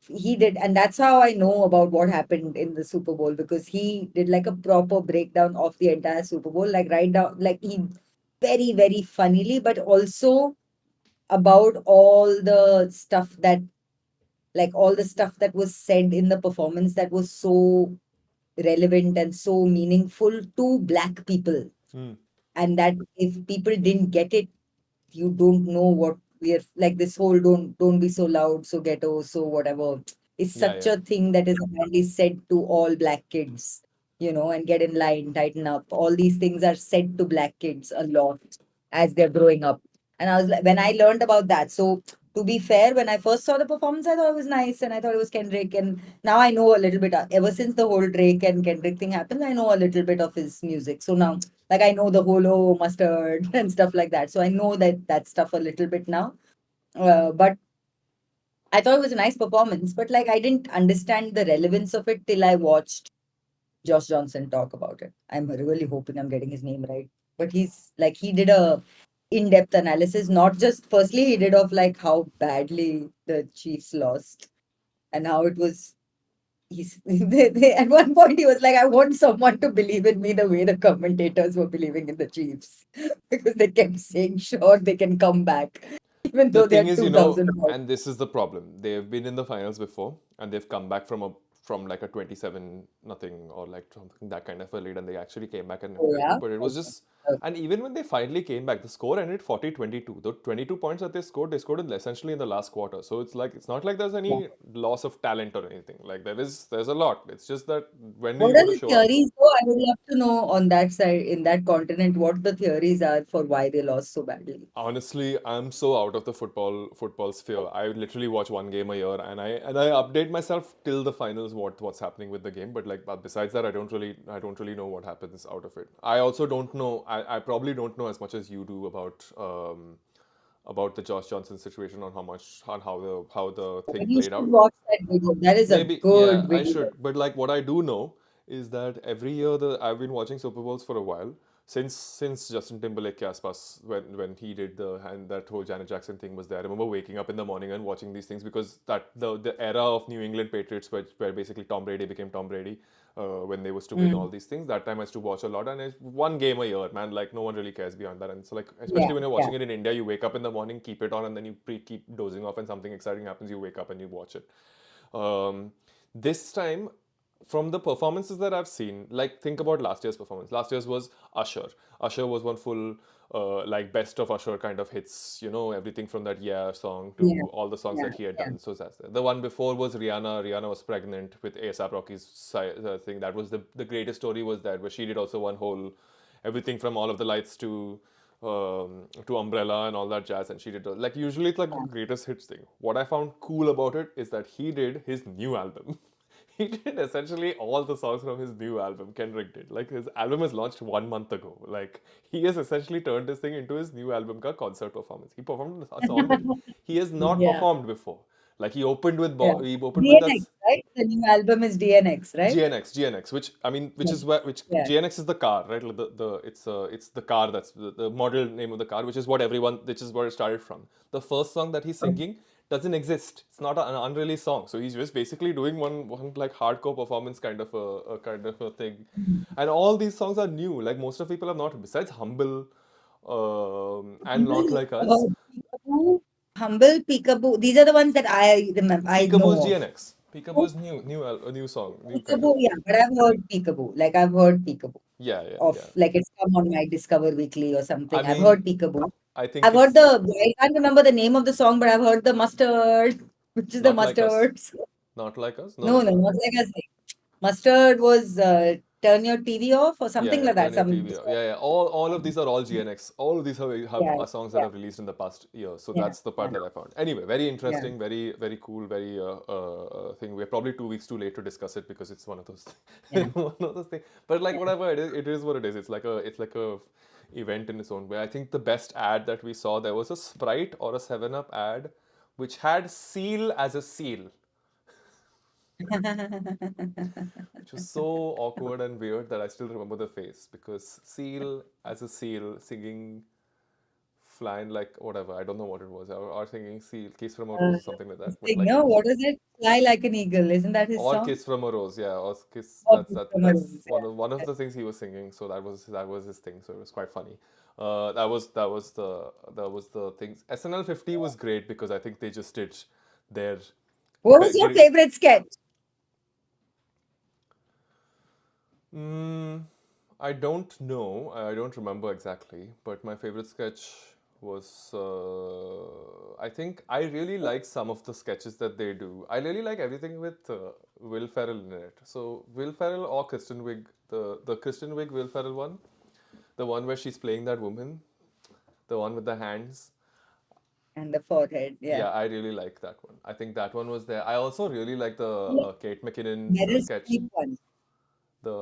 he did, and that's how I know about what happened in the Super Bowl, because he did like a proper breakdown of the entire Super Bowl, like right down, like he very, very funnily, but also about all the stuff that was said in the performance that was so relevant and so meaningful to Black people. Mm. And that if people didn't get it, you don't know what we're like. This whole don't be so loud, so ghetto, so whatever is Yeah, such yeah. a thing that is apparently said to all Black kids, and get in line, tighten up. All these things are said to Black kids a lot as they're growing up. And I was like, when I learned about that, so To be fair, when I first saw the performance, I thought it was nice and I thought it was Kendrick. And now I know a little bit. Ever since the whole Drake and Kendrick thing happened, I know a little bit of his music. So now, like, I know the holo mustard and stuff like that. So I know that stuff a little bit now. But I thought it was a nice performance. But like, I didn't understand the relevance of it till I watched Josh Johnson talk about it. I'm really hoping I'm getting his name right. But he's like, he did a in-depth analysis, not just firstly, he did of like how badly the Chiefs lost and how it was. At one point, he was like, I want someone to believe in me the way the commentators were believing in the Chiefs because they kept saying, sure, they can come back, even The though they thing had is, 2,000 points. and this is the problem. They've been in the finals before, and they've come back from like a 27 nothing or like something that kind of a lead, and they actually came back and Oh, beat yeah. them. But it was Okay. just, and even when they finally came back, the score ended 40-22. The 22 points that they scored in essentially in the last quarter. So it's like it's not like there's Yeah. any loss of talent or anything. Like there's a lot. It's just that when are you What are going to the show up? theories, though? I would love to know on that side, in that continent, what the theories are for why they lost so badly. Honestly, I'm so out of the football sphere. I literally watch one game a year, and I update myself till the finals what's happening with the game. But besides that, I don't really know what happens out of it. I also don't know. I probably don't know as much as you do about the Josh Johnson situation on how the thing You played should out. watch that video. That is a Maybe, yeah, good I video. should. But like what I do know is that every year I've been watching Super Bowls for a while since Justin Timberlake Caspas when he did and that whole Janet Jackson thing was there. I remember waking up in the morning and watching these things because that the era of New England Patriots where basically Tom Brady became Tom Brady when they was to win all Mm. these things. That time I used to watch a lot, and it's one game a year, man. Like no one really cares beyond that. And so like Yeah, especially when you're yeah. watching it in India, you wake up in the morning, keep it on, and then you keep dozing off, and something exciting happens. You wake up and you watch it. Um, this time, from the performances that I've seen, like think about last year's performance. Last year's was Usher. Usher was one full like best of Usher kind of hits. Everything from that Yeah song Yeah, to all the songs yeah, that he had yeah. done. So that's the one before was Rihanna. Rihanna was pregnant with ASAP Rocky's thing. That was the greatest story was that where she did also one whole everything from All of the Lights to Umbrella and all that jazz, and she did like usually it's like a greatest hits thing. What I found cool about it is that he did his new album. He did essentially all the songs from his new album. Kendrick did. Like his album was launched 1 month ago. Like he has essentially turned this thing into his new album ka concert performance. He performed a song that he has not Yeah, performed before. Like yeah. he opened with that DNX, right? The new album is DNX, right? GNX, which I mean, which Yeah, is where which yeah. GNX is the car, right? Like it's the car that's the model name of the car, which is where it started from. The first song that he's singing doesn't exist. It's not an unreleased song, so he's just basically doing one like hardcore performance kind of a thing, and all these songs are new. Like most of people have not, besides Humble, and Not Humble, Like Us. Peekaboo, Humble, Peekaboo. These are the ones that I remember, I Peekaboo's know of. GNX. Peekaboo's a new song, new kind of. Peekaboo, yeah, but I've heard Peekaboo. Like I've heard Peekaboo Yeah, yeah, of yeah. like it's come on my Discover Weekly or I something. I've mean, heard Peekaboo. I think I've heard it's I can't remember the name of the song, but I've heard the mustard, which is the Not Like Us. mustard. Not Like Us? No, No, no, no, no. not like I say. Mustard was turn your TV off or Yeah, something yeah. like that. Turn your Some TV off. Yeah, yeah. All of these are all GNX. All of these have yeah, are songs that yeah, have released in the past year. So yeah, that's the part yeah, that I found. Anyway, very yeah, interesting, very very cool, very thing. We're probably 2 weeks too late to discuss it because it's one of those yeah. one of those things. But like Yeah. whatever it is what it is. It's like a event in its own way. I think the best ad that we saw there was a Sprite or a 7 Up ad, which had seal as a seal, which was so awkward and weird that I still remember the face because Seal as a seal singing flying like whatever, I don't know what it was, or singing Seal Kiss from a Uh, Rose, something like that. But like Singer, what is it? Fly like an eagle. Isn't that his or song? Kiss from a Rose, yeah, or Kiss. Or That's that from a that's rose, one of yeah. the things he was singing. So that was his thing. So it was quite funny. That was the things. SNL 50 was great because I think they just did their What was your favorite sketch? Mm, I don't know. I don't remember exactly, but my favorite sketch was. I think I really like some of the sketches that they do. I really like everything with Will Ferrell in it. So Will Ferrell or Kristen Wiig, the Kristen Wiig Will Ferrell one, the one where she's playing that woman, the one with the hands. And the forehead, yeah. Yeah, I really like that one. I think that one was there. I also really like the I like Kate McKinnon's Meryl sketch. Streep one. The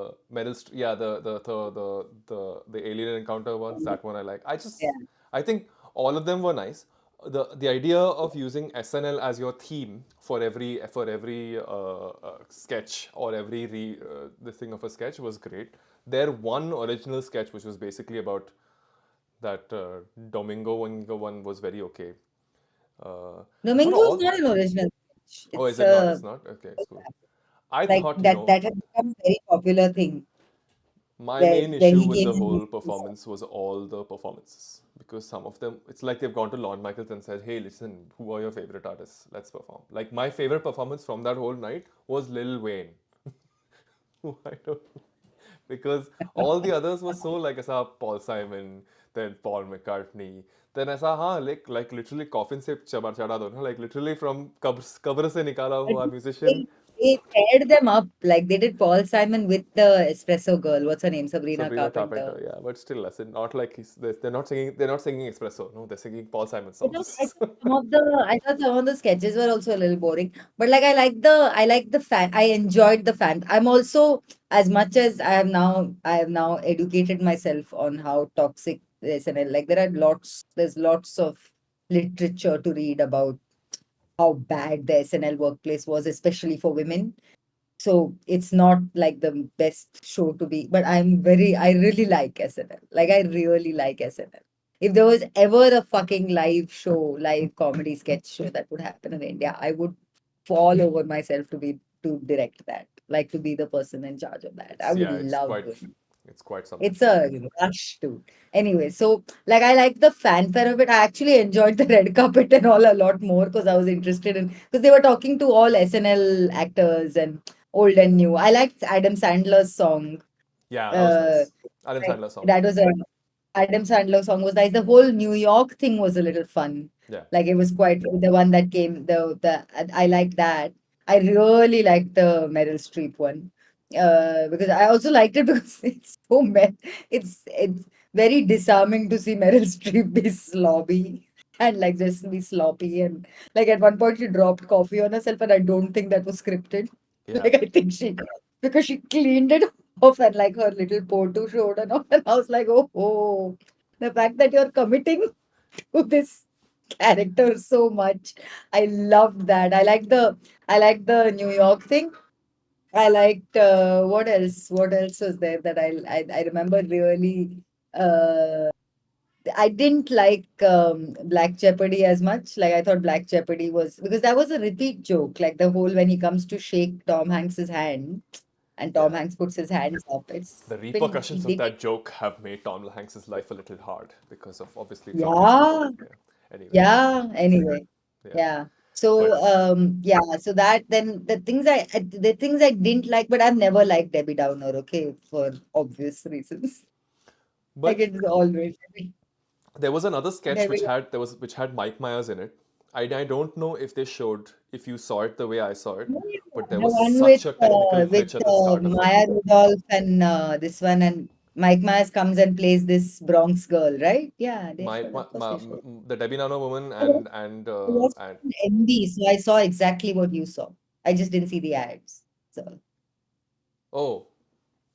yeah, the alien encounter ones. That one I like. Yeah. I think all of them were nice. The idea of using SNL as your theme for every sketch or every the thing of a sketch was great. Their one original sketch, which was basically about that Domingo one was very okay. But Domingo is all not an original sketch. oh, It's is it not? It's not okay. It's cool. I like thought, that has become a very popular thing my where main when issue he with came the in. whole performance was all the performances because some of them, it's like they've gone to Lorne Michaels and said, "Hey, listen, who are your favorite artists? Let's perform." Like my favorite performance from that whole night was Lil Wayne. I don't because all the others were so like ऐसा Paul Simon, then Paul McCartney, then ऐसा हाँ like literally coffin से चढ़ा दो ना like literally from कब्र से निकाला But हुआ musician they paired them up like they did Paul Simon with the espresso girl. What's her name? Sabrina Sabrina Carpenter. Carpenter, yeah, but still, listen, not like they're not singing. They're not singing espresso. No, they're singing Paul Simon I songs. thought I thought some of the sketches were also a little boring. But like I like the fan. I enjoyed the fan. I'm also as much as I have now educated myself on how toxic the SNL. Like there's lots of literature to read about how bad the SNL workplace was, especially for women. So it's not like the best show to be, but I really like SNL. Like I really like SNL. If there was ever a fucking live comedy sketch show that would happen in India, I would fall over myself to direct that, like to be the person in charge of that. I would Yeah, love doing. it's quite something. It's a rush too. Anyway, so like I like the fanfare of it. I actually enjoyed the red carpet and all a lot more because I was interested in because they were talking to all SNL actors and old and new. I liked Adam Sandler's song. Yeah, that was Uh, nice. Adam right. Sandler song. That was a Adam Sandler song was nice. The whole New York thing was a little fun. Yeah, Like it was quite the one that came the I like that. I really liked the Meryl Streep one. Because I also liked it because it's very disarming to see Meryl Streep be slobby and like just be sloppy and like at one point she dropped coffee on herself and I don't think that was scripted. yeah, Like I think she because she cleaned it off and like her little photo showed and all and I was like, oh, the fact that you're committing to this character so much. I loved that. I like the New York thing. I liked what else? What else was there that I remember really I didn't like Black Jeopardy as much. Like I thought Black Jeopardy was because that was a repeat joke. Like the whole when he comes to shake Tom Hanks's hand and Tom yeah. Hanks puts his hands up. It's The been repercussions of they that joke have made Tom Hanks's life a little hard because of obviously Trump issues. yeah. Yeah. Anyway, Yeah, anyway. yeah, Yeah. So but yeah, so that then the things I didn't like, but I've never liked Debbie Downer, okay, for obvious reasons. Like but it is always there was another sketch Debbie. which had Mike Myers in it. I don't know if they showed if you saw it the way I saw it, Yeah, but there the was one such a technical with glitch at the start of it. Maya Rudolph and this one and Mike Myers comes and plays this Bronx girl, right? Yeah, they showed. Of course, they showed. The Debbie Nano woman I was and on MB, so I saw exactly what you saw. I just didn't see the ads. So oh,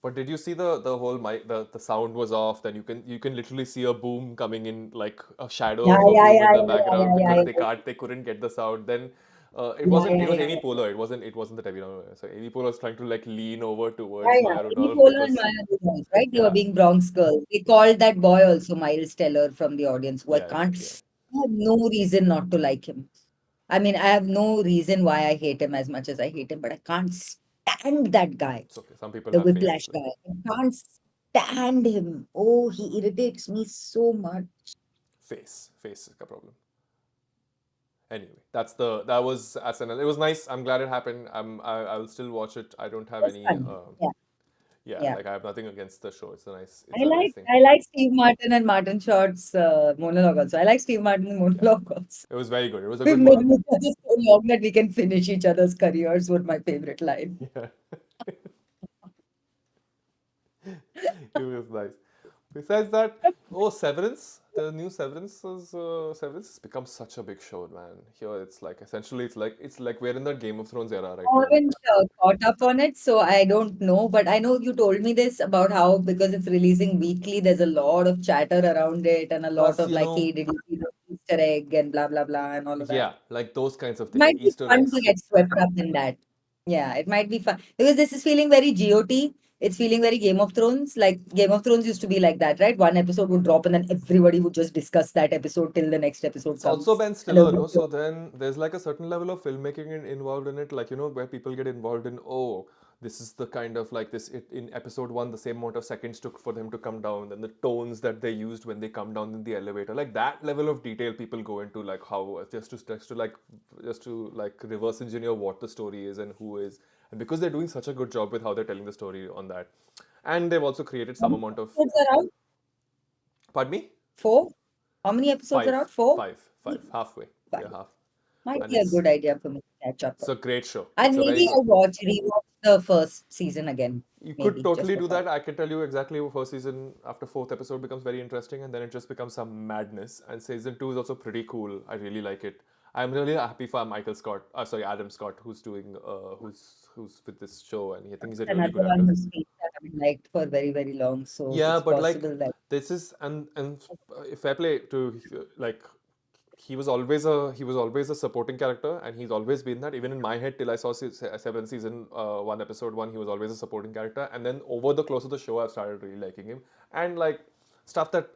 but did you see the whole mic the sound was off? Then you can literally see a boom coming in like a shadow yeah, of a yeah, boom in yeah, the yeah, background yeah, because yeah, yeah. they couldn't get the sound. Then Yeah, it yeah, was yeah, Amy yeah. Poehler. It wasn't the Debbie Nano. So Amy Poehler was trying to like lean over Yeah, towards yeah. Maya Amy Rudolph Poehler and because Maya Rudolph, right? They were yeah being Bronx girls. They called that boy also Miles Teller from the audience, who yeah yeah. I have no reason not to like him. I mean, I have no reason why I hate him as much as I hate him, but I can't stand that guy, It's okay. Some people the have Whiplash faces. guy. I can't stand him. Oh, he irritates me so much. Face is a problem. Anyway, that was SNL. It was nice. I'm glad it happened. I will still watch it. I don't have It was any fun. Yeah, yeah, yeah. like I have nothing against the show. It's a nice thing. I like Steve Martin and Martin Short's monologue also. I like Steve Martin's monologue also. It was very good. It was a We've good known monologue. each other so long that we can finish each other's careers was my favorite line. Yeah, it was nice. Besides that, oh, Severance. the new Severance has become such a big show, man. Here it's like essentially it's like we're in the Game of Thrones era right I now. haven't caught up on it, so I don't know. But I know you told me this about how because it's releasing weekly, there's a lot of chatter around it and a lot Plus, of like, hey, did you see the Easter egg and blah blah blah and all of that. yeah, like those kinds of It things, might be Easter fun to eggs. get swept up in that. Yeah, it might be fun because this is feeling very GOT. It's feeling very Game of Thrones. Like Game of Thrones used to be like that, right? One episode would drop and then everybody would just discuss that episode till the next episode It's also comes. Ben And there Stiller, would no? be So then there's like a certain level of filmmaking involved in it, like where people get involved in, oh, this is the kind of like this. In episode one, the same amount of seconds took for them to come down, and the tones that they used when they come down in the elevator, like that level of detail people go into, like how just to reverse engineer what the story is and who is, and because they're doing such a good job with how they're telling the story on that, and they've also created how some many amount of, episodes are out? pardon me, Four? How many episodes are five, out? Four? five, halfway, Five. yeah, half, Might and be a good idea for me to catch up it's on. a great show. And It's a very maybe good. I'll rewatch the first season again. You could Maybe just totally for do fun. that. I can tell you exactly first season after fourth episode becomes very interesting, and then it just becomes some madness. And season two is also pretty cool. I really like it. I'm really happy for Michael Scott. Sorry, Adam Scott, who's doing who's with this show, and I think he's a really Another good one actor. whose speech I haven't liked for very, very long. So Yeah, it's but like possible that this is and fair play to like he was always a supporting character, and he's always been that. Even in my head, till I saw seven season one episode one, he was always a supporting character. And then over the course of the show, I've started really liking him, and like stuff that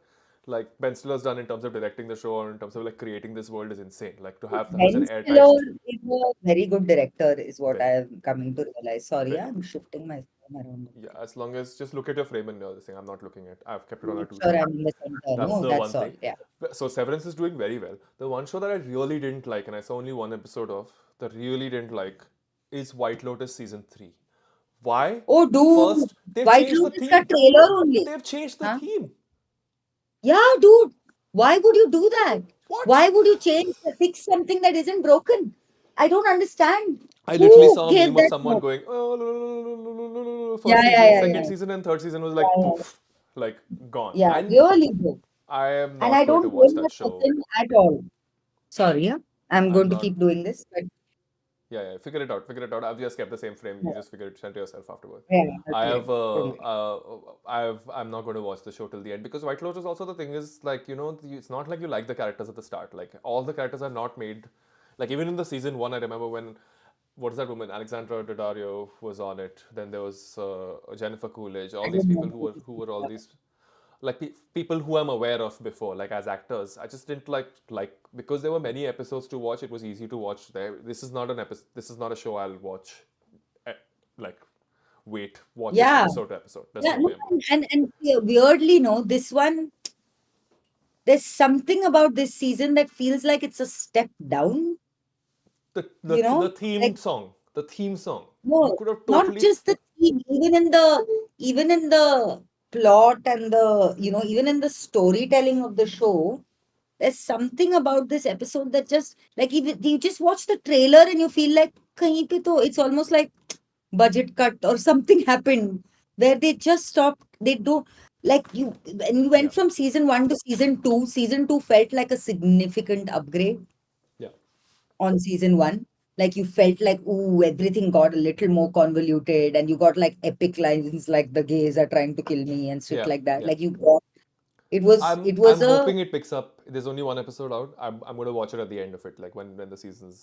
like Ben Stiller's done in terms of directing the show or in terms of like creating this world is insane. Like to have such an Ben airtight, Stiller is a very good director, is what I very, am coming to realize. Sorry, very. I'm shifting my phone around. Yeah, as long as just look at your frame and the other thing. I'm not looking at. I've kept it on a Make two sure tone. I'm in the center. That's No, the that's one all. thing. Yeah. So Severance is doing very well. The one show that I really didn't like, and I saw only one episode of, that really didn't like, is White Lotus season three. Why? Oh, dude, First, they've White changed the Lotus ka theme. trailer only. They've changed the Huh? theme. Yeah, dude. Why would you do that? What? Why would you fix something that isn't broken? I don't understand. I literally Who saw a gave meme of that someone thought? going, oh, Yeah, first yeah, season, yeah, second yeah. season, and third season was like Yeah, poof, like gone. yeah. And Really good. I am And I not going to don't watch blame that that show. person at all. Sorry, yeah. I'm I'm going to not. keep doing this, but Yeah, figure it out. Figure it out. I've just kept the same frame. yeah, You just figure it send to yourself afterward. yeah, I'll I do have it. Don't worry. I'm not going to watch the show till the end because White Lotus also the thing is like it's not like you like the characters at the start. Like all the characters are not made. Like even in the season one, I remember when what is that woman Alexandra Daddario was on it. Then there was Jennifer Coolidge. All I these don't people know. who were all these like people who I'm aware of before, like as actors. I just didn't like because there were many episodes to watch. It was easy to watch. There, this is not an episode. This is not a show I'll watch. eh, Like, watch it Yeah, episode to episode. There's yeah, no no, way I'm doing it. and weirdly, no, this one, there's something about this season that feels like it's a step down, The the you the know? theme Like, song. The theme song. You no, could have not totally. just the theme, even in the plot and even in the storytelling of the show, there's something about this episode that just like even you just watch the trailer and you feel like kahin pe to, it's almost like budget cut or something happened where they just stopped. They do like you when you Yeah, went from season one to season two. Season two felt like a significant upgrade yeah, on season one. Like you felt like, ooh, everything got a little more convoluted, and you got like epic lines like the gays are trying to kill me and shit yeah, like that. yeah. Like you got it was I'm it I'm was a hoping it picks up. There's only one episode out. I'm gonna watch it at the end of it, like when the season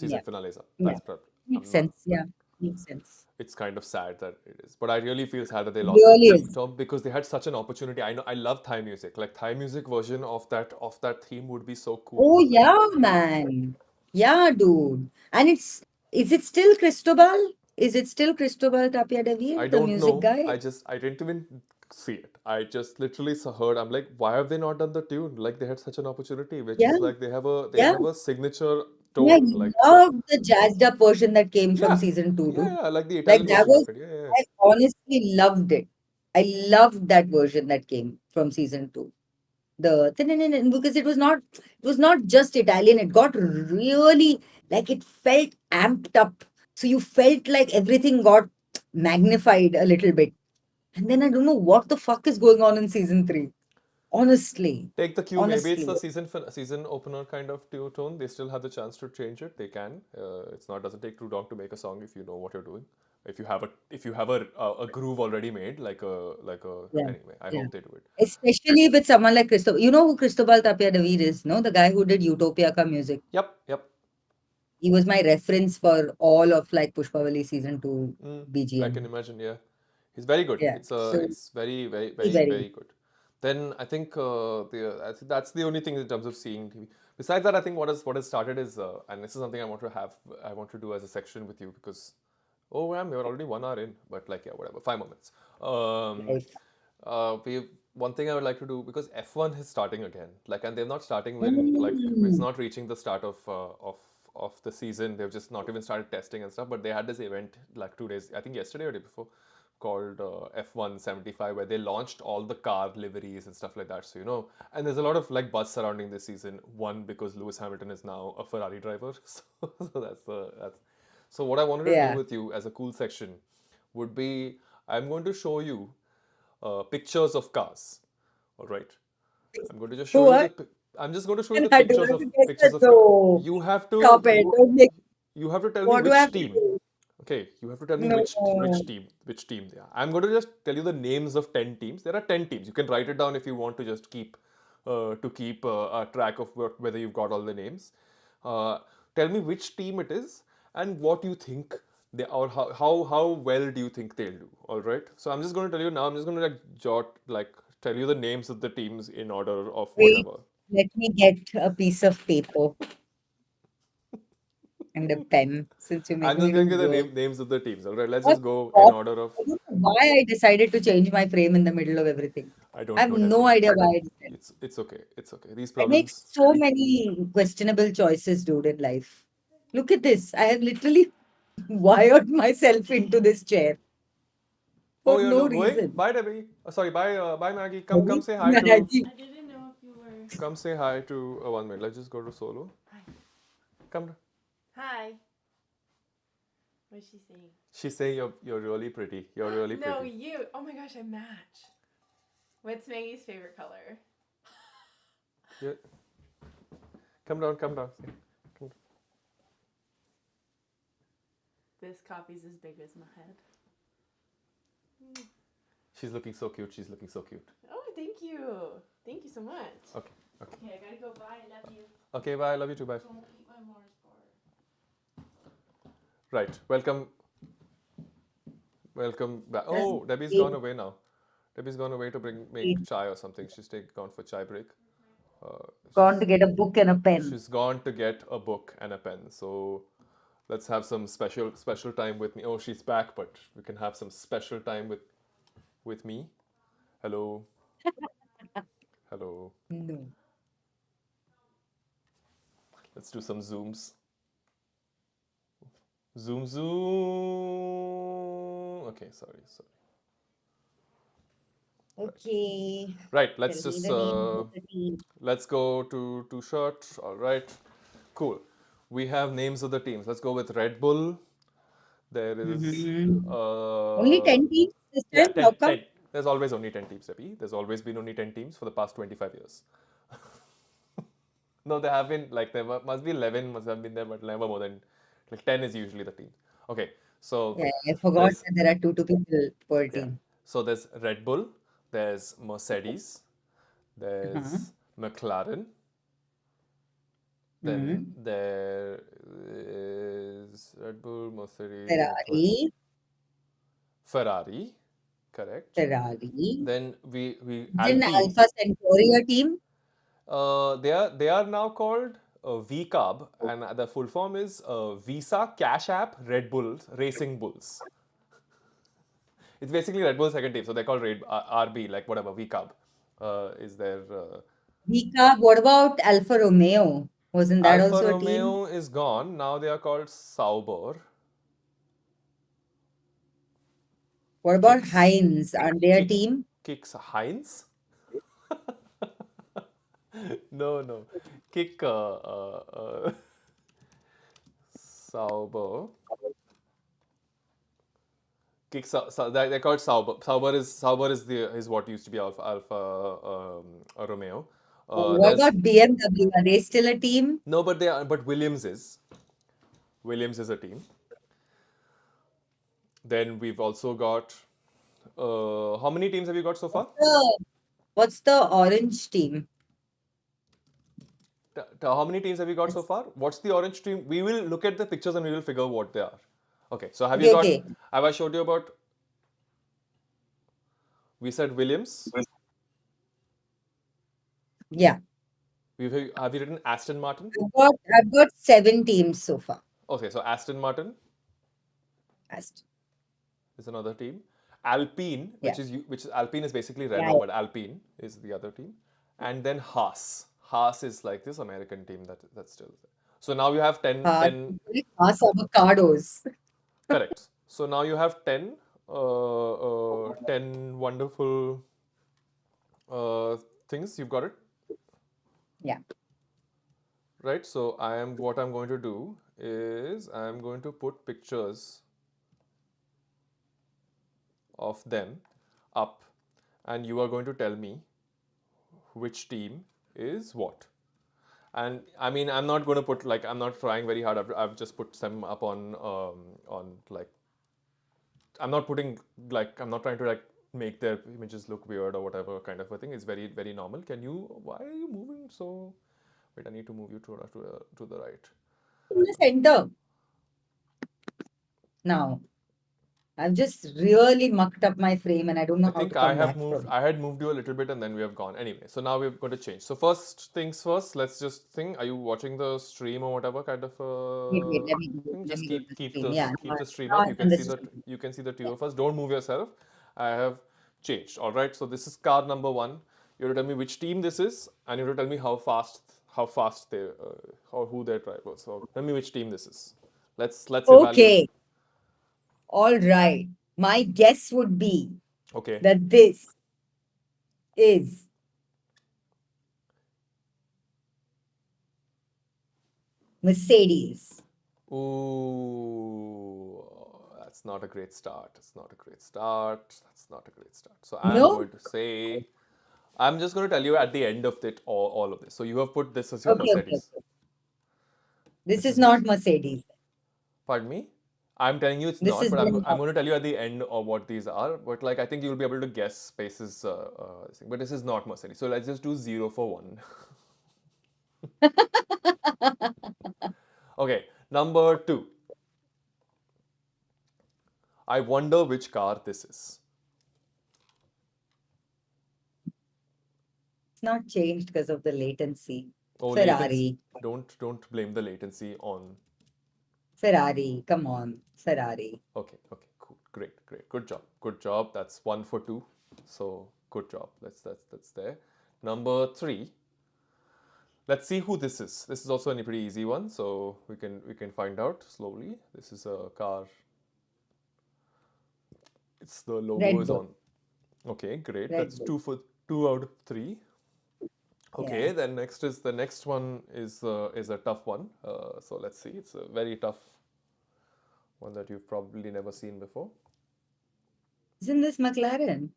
yeah, finale is up. yeah. That's probably. Makes I'm not. sense. Yeah. Makes sense. It's kind of sad that it is, but I really feel sad that they lost the Really theme is. song because they had such an opportunity. I know I love Thai music. Like Thai music version of that theme would be so cool. Oh Like yeah, man. Yeah, dude. And is it still Cristobal? Is it still Cristobal Tapia I Devi, the don't music know. guy? I didn't even see it. I just literally heard. I'm like, why have they not done the tune? Like they had such an opportunity, which Yeah, is like they yeah. have a signature Yeah, tone. you Like love the jazzed up version that came from yeah, season two, dude. yeah, like the Like Italian that version of was, it. Yeah, yeah, yeah. I honestly loved it. I loved that version that came from season two. Because it was not just Italian, it got really like it felt amped up. So you felt like everything got magnified a little bit. And then I don't know what the fuck is going on in season three. Honestly, Take the cue. Maybe it's honestly. the season opener kind of tone. They still have the chance to change it. They can. It's not doesn't take too long to make a song if you know what you're doing. If you have a groove already made, Yeah, anyway. I yeah. hope they do it. Especially with someone like Cristobal. You know who Cristobal Tapia David is, no? The guy who did Utopia ka music. Yep, yep. He was my reference for all of like Pushpavali season 2 I can BGM. imagine. Yeah, he's very good. Yeah. So It's very very very, very very very good. Then I think that's the only thing in terms of seeing TV. Besides that, I think what has started is and this is something I want to do as a section with you because oh man, we're already 1 hour in, but like yeah, whatever, 5 more minutes. Um, very we One thing I would like to do because F1 is starting again, like, and they're not starting when like it's Mm. not reaching the start of the season. They've just not even started testing and stuff. But they had this event like 2 days, I think yesterday or day before, called F1 75, where they launched all the car liveries and stuff like that. So and there's a lot of like buzz surrounding this season. One because Lewis Hamilton is now a Ferrari driver, so that's. So what I wanted to do Yeah. with you as a cool section would be I'm going to show you pictures of cars. All right. I'm going to just show you What? the. I'm just going to show you And the I do have to guess pictures that of car. though. You have Stop to it. Don't make, you have to tell me what do I have which to team. do? Okay, you have to tell me No. which team they are. I'm going to just tell you the names of 10 teams. There are 10 teams. You can write it down if you want to just keep a track of whether you've got all the names. Uh, Tell me which team it is and what you think they or how well do you think they'll do. All right. So I'm just going to tell you now. I'm just going to tell you the names of the teams in order of Wait, whatever. let me get a piece of paper and a pen since you're I'm making just me do giving you the work. names of the teams. All right. Let's What just go in stop? order of. I don't know why I decided to change my frame in the middle of everything. I I don't have know, no Debbie. idea why I decided. It's okay. It's okay. These I make problems. so many questionable choices, dude, in life. Look at this. I have literally wired myself into this chair Oh, for you're no not going? reason. Bye, Debbie. Sorry, bye, Maggie. Come Very say hi to. Maggie. I didn't know if you were. Come say hi to. 1 minute. Let's just go to solo. Come. Hi. What's she saying? She's saying you're really pretty. You're really No, pretty. you. Oh my gosh, I match. What's Maggie's favorite color? Yeah. Come down. Come down. Come down. This coffee's as big as my head. She's looking so cute. She's looking so cute. Oh, thank you. Thank you so much. Okay. Okay. Okay, I gotta go. Bye. I love you. Okay. Bye. I love you too. Bye. Don't eat my Mars bar. Right. Welcome. Welcome back. Just Oh, Debbie's wait, gone away now. Debbie's gone away to make wait. chai or something. Gone for chai break. Uh, Gone she's to get a book and a pen. she's gone to get a book and a pen. So let's have some special time with me. Oh, she's back, but we can have some special time with me. Hello, hello. No. Let's do some zooms. Zoom zoom. Okay, sorry. Okay. Right. Tell me the name of the team. Let's go to shirt. All right. Cool. We have names of the teams. Let's go with Red Bull. There is Mhm. Only 10 teams this yeah, time? How come? 10. There's always only 10 teams, Abhi. There's always been only 10 teams for the past 25 years. No, there have been like must be 11 must have been there, but never more than like 10 is usually the team. Okay, so Yeah, I forgot there's that there are two people per yeah, team. so there's Red Bull, there's Mercedes, Uh-huh. there's McLaren, then Hmm. there is Red Bull, Mercedes, McLaren, Ferrari, Ferrari, correct. Ferrari. Then we Then Alpine. Alpha Centauri a team. They are now called VCARB, and the full form is Visa Cash App Red Bulls Racing Bulls. It's basically Red Bull's second team, so they're called RB, like whatever VCARB is their. Vika, what about Alfa Romeo? Wasn't that Alfa also a team? Romeo is gone. Now they are called Sauber What about Kicks. Heinz? Aren't they a Kick team? Kicks Heinz. No, no. Kick Sauber. They're called Sauber. Sauber is the is what used to be Romeo. What There's about BMW? Are they still a team? no, but they are. But Williams is a team. Then we've also got. How many teams have you got so far? What's the orange team? How many teams have you got so far? What's the orange team? We will look at the pictures and we will figure what they are. Okay, so have you Okay, got? okay. Have I showed you about? We said Williams. Yeah. Have you written Aston Martin? I've got 7 teams so far. Okay, so Aston Martin Ast- is another team. Alpine, Yeah. which is Alpine is basically Yeah. Renault, but Alpine is the other team, and then Haas. Haas is like this American team that's still there. So now you have 10, Uh, 10 Haas avocados. correct. So now you have 10 wonderful things. You've got it Yeah. right. So what I'm going to do is I'm going to put pictures of them up, and you are going to tell me which team is what. And I mean, I'm not going to put like I'm not trying very hard. I've just put them up on like I'm not putting like I'm not trying to like make their images look weird or whatever kind of a thing. It's very very normal. Can you? Why are you moving so? Wait, I need to move you to the right. In the center. Now, I've just really mucked up my frame and I don't I know how to think I come have back moved. from it. I had moved you a little bit, and then we have gone. Anyway, so now we're going to change. So first things first. Let's just think. Are you watching the stream or whatever kind of Wait, let me thing? let Just me go to the keep stream. the Yeah, keep the stream now up. I'm on the stream. You can see the two Yeah. of us. Don't move yourself. I have changed. All right. So this is car number one. You have to tell me which team this is, and you have to tell me how fast they or who their driver. So tell me which team this is. Let's evaluate. Okay, all right. My guess would be Okay. that this is Mercedes. Ooh, that's not a great start. It's not a great start. That's not a great start. So No? I'm just going to tell you at the end of it all of this. So you have put this as your Okay, okay, Mercedes. okay. This This is is not Mercedes. Mercedes. Pardon me? I'm telling you it's This not, is but I'm not. going to tell you at the end of what these are. But like I think you'll be able to guess spaces. But this is not Mercedes. So let's just do 0 for 1. Okay, number 2. I wonder which car this is. It's not changed because of the latency. Oh, latency. Ferrari. Don't blame the latency on. Ferrari. Come on. Ferrari. Okay, cool, great, good job. That's 1 for 2. So good job. That's there. Number 3. Let's see who this is. This is also a pretty easy one, so we can find out slowly. This is a car. It's the logo Red is Bull. on. Okay, great. Red That's Bull. 2 out of 3. Yeah. Okay, then the next one is a tough one. So let's see. It's a very tough one that you've probably never seen before. Isn't this McLaren?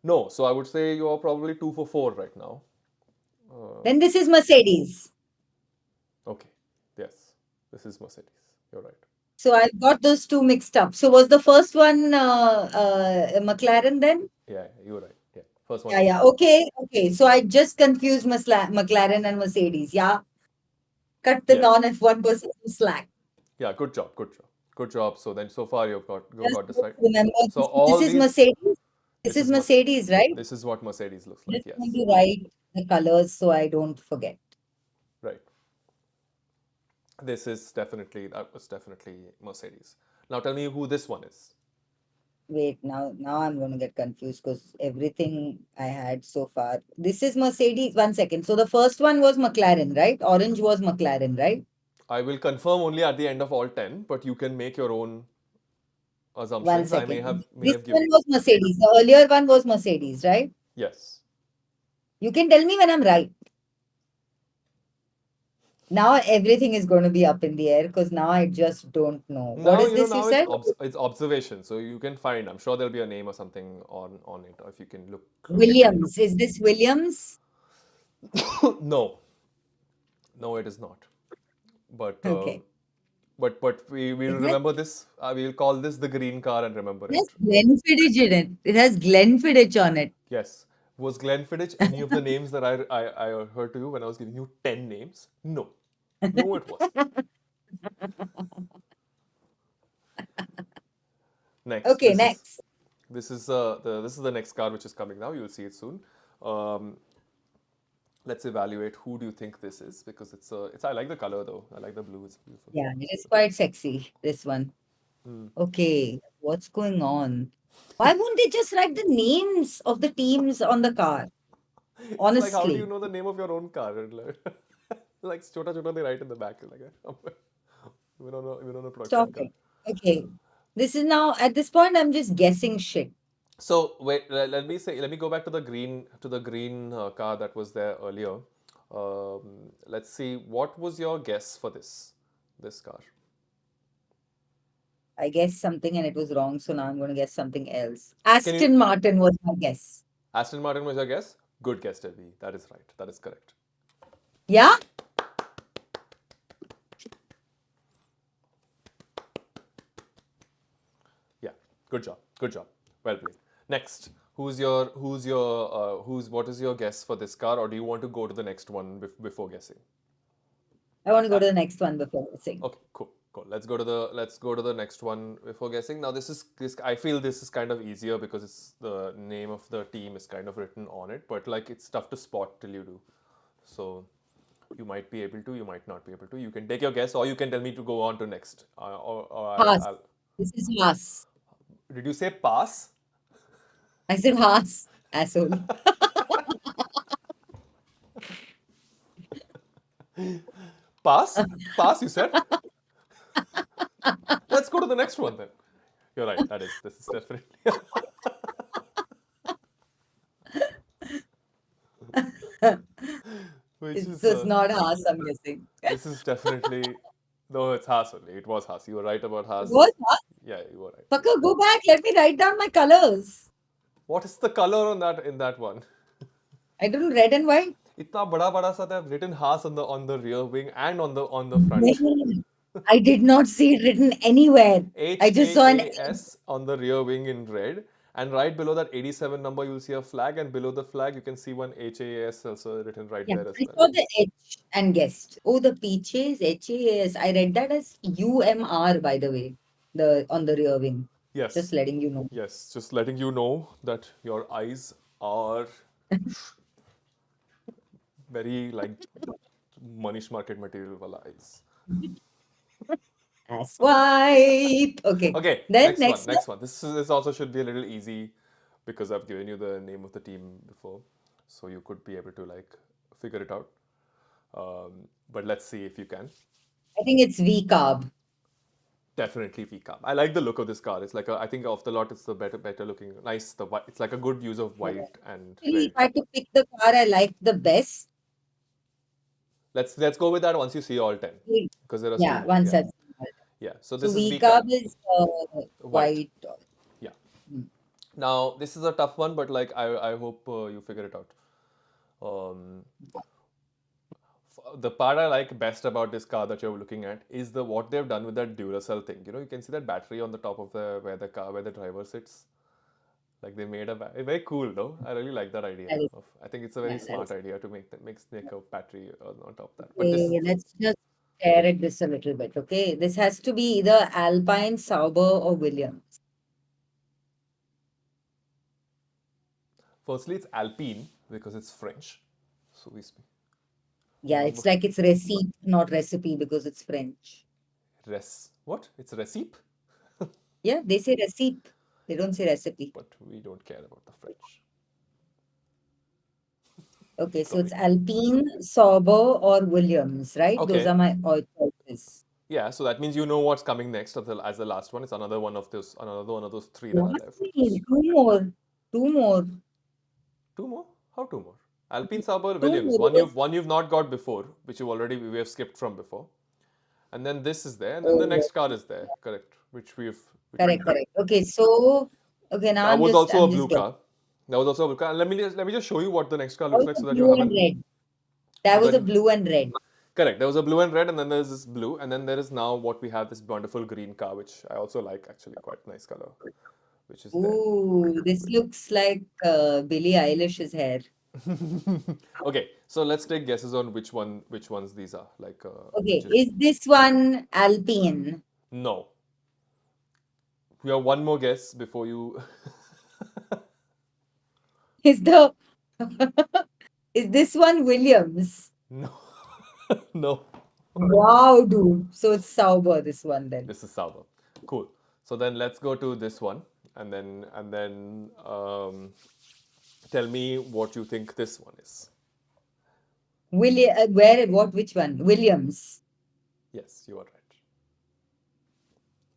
No, so I would say you're probably 2 for 4 right now. Then this is Mercedes. Okay, yes, this is Mercedes. You're right. So I've got those two mixed up. So was the first one McLaren then? Yeah, you're right. Yeah, first one Yeah, is yeah. McLaren. Okay, okay. So I just confused McLaren and Mercedes. Yeah. Cut the Yeah, non F1 person some slack. yeah. Good job. So then, so far you've Just got this right. remember So this all is these, Mercedes. This this is is Merc- Mercedes, right? this is what Mercedes looks like. Just going Yes, to write the colors so I don't forget. right. That was definitely Mercedes. Now tell me who this one is. Wait, now I'm going to get confused because everything I had so far. This is Mercedes. 1 second. So the first one was McLaren, right? Orange was McLaren, right? I will confirm only at the end of all 10, but you can make your own One assumptions. I may second. have may This have one given. was Mercedes. The earlier one was Mercedes, right? Yes. You can tell me when I'm right. Now everything is going to be up in the air because now I just don't know. What Now is you know. this you Now it's said? it's observation, so you can find. I'm sure there'll be a name or something on it, or if you can look. Williams. Is this Williams? No, no, it is not. But Okay. but we will It has, remember this. We'll call this the green car and remember it has it. Glenfiddich in it. It has Glenfiddich on it. Yes. Was Glenfiddich any of the names that I heard to you when I was giving you 10 names? No. No, it wasn't. Next, Okay, next. this is the next card which is coming now. You'll see it soon. Um, let's evaluate who do you think this is because it's I like the color though. I like the blue. It's beautiful. Yeah, it is quite sexy, this one. Okay, what's going on? Why won't they just write the names of the teams on the car? It's like how do you Honestly. know the name of your own car? Like chota chota they write in the back like we're on a Stop production car. it. Okay. This is now, at this point, I'm just guessing shit. So wait, let me go back to the green car that was there earlier. Let's see, what was your guess for this car? I guessed something and it was wrong, so now I'm going to guess something else. Can you Aston Martin was my guess. Aston Martin was your guess? Good guess, Debbie. That is right. That is correct. Yeah? Yeah, good job. Good job. Well played. Next, who's what is your guess for this car, or do you want to go to the next one before guessing? I want to go Uh, to the next one before guessing. Okay, cool, cool. Let's go to the next one before guessing. Now this I feel this is kind of easier because it's the name of the team is kind of written on it, but like it's tough to spot till you do. So you might be able to, you might not be able to. You can take your guess, or you can tell me to go on to next. Or Haas. I'll. This is Haas. Did you say pass? I said Haas, asshole. Pass? Pass? You said. Let's go to the next one then. You're right. That is. This is definitely. Which It's is just not Haas, I'm guessing. this is definitely. No, it's Haas only. It was Haas. You were right about It was Haas. Haas. Yeah, you were right. Fucker, go back. Let me write down my colors. What is the color on that in that one? I don't red and white. इतना बड़ा बड़ा सा they have written Haas on the rear wing and on the front. नहीं, I did not see it written anywhere. I just saw an HAAS on the rear wing in red. And right below that 87 number, you'll see a flag. And below the flag, you can see one HAAS also written right yeah, there as I well. saw the H and guessed. Oh, the peaches, HAS. I read that as UMR, by the way, the on the rear wing. Yes. Just letting you know. Yes. Just letting you know that your eyes are very like Manish Market material wala eyes. Swipe. Okay. Okay, Then next one. next one. Next one. This also should be a little easy because I've given you the name of the team before, so you could be able to like figure it out. But let's see if you can. I think it's V carb. Definitely VCAP. I like the look of this car. It's like I think of the lot, it's the better looking, nice. The white. It's like a good use of Yeah. white and Actually, if red. I had to pick the car I like the best, Let's go with that once you see all 10 it- because there are two yeah, more. one Yeah, set. yeah. So So this is V VCAP carb is white. white. Yeah. Mm. Now this is a tough one, but like I hope you figure it out. Um, the part I like best about this car that you're looking at is the what they've done with that Duracell thing. You know, you can see that battery on the top of the where the driver sits. Like they made very cool though. I really like that idea. That is, I think it's a very yeah, that smart is. idea to make a battery on top of that. But this is Okay, let's just stare at this a little bit. Okay, this has to be either Alpine, Sauber, or Williams. firstly it's Alpine because it's French. So we speak Yeah, number it's like it's receipt, not recipe because it's French. res what? It's Recipe, Yeah, they say receipt. They don't say recipe. but we don't care about the French. Okay, so Sorry. it's Alpine, Sauber, or Williams, right? Those Okay. are my all choices. Yeah, so that means you know what's coming next as the last one. It's another one of those three that are What? left. Two more. Two more. Two more? How two more? Alpine Sauber Two Williams. more years. One you've not got before, which you already we have skipped from before. And then this is there, and then the Oh, next car is there, correct? Which correct, correct. Okay, so okay, now that was also a I'm blue just getting. car. That was also a blue car. And let me just show you what the next car That looks was like, a so that you blue have and an red. so That was that a you, blue and red. correct. There was a blue and red, and then there's this blue, and then there is now what we have this wonderful green car, which I also like actually, quite nice color, which is there. Ooh, this looks like Billie Eilish's hair. Okay, so let's take guesses on which ones these are. Which Okay, is is this one Alpine? no. We have one more guess before you. Is the is this one Williams? No, no. Wow, dude. So it's Sauber, this one then. This is Sauber. Cool. So then let's go to this one, and then tell me what you think this one is. Which one? Williams. Yes, you are right.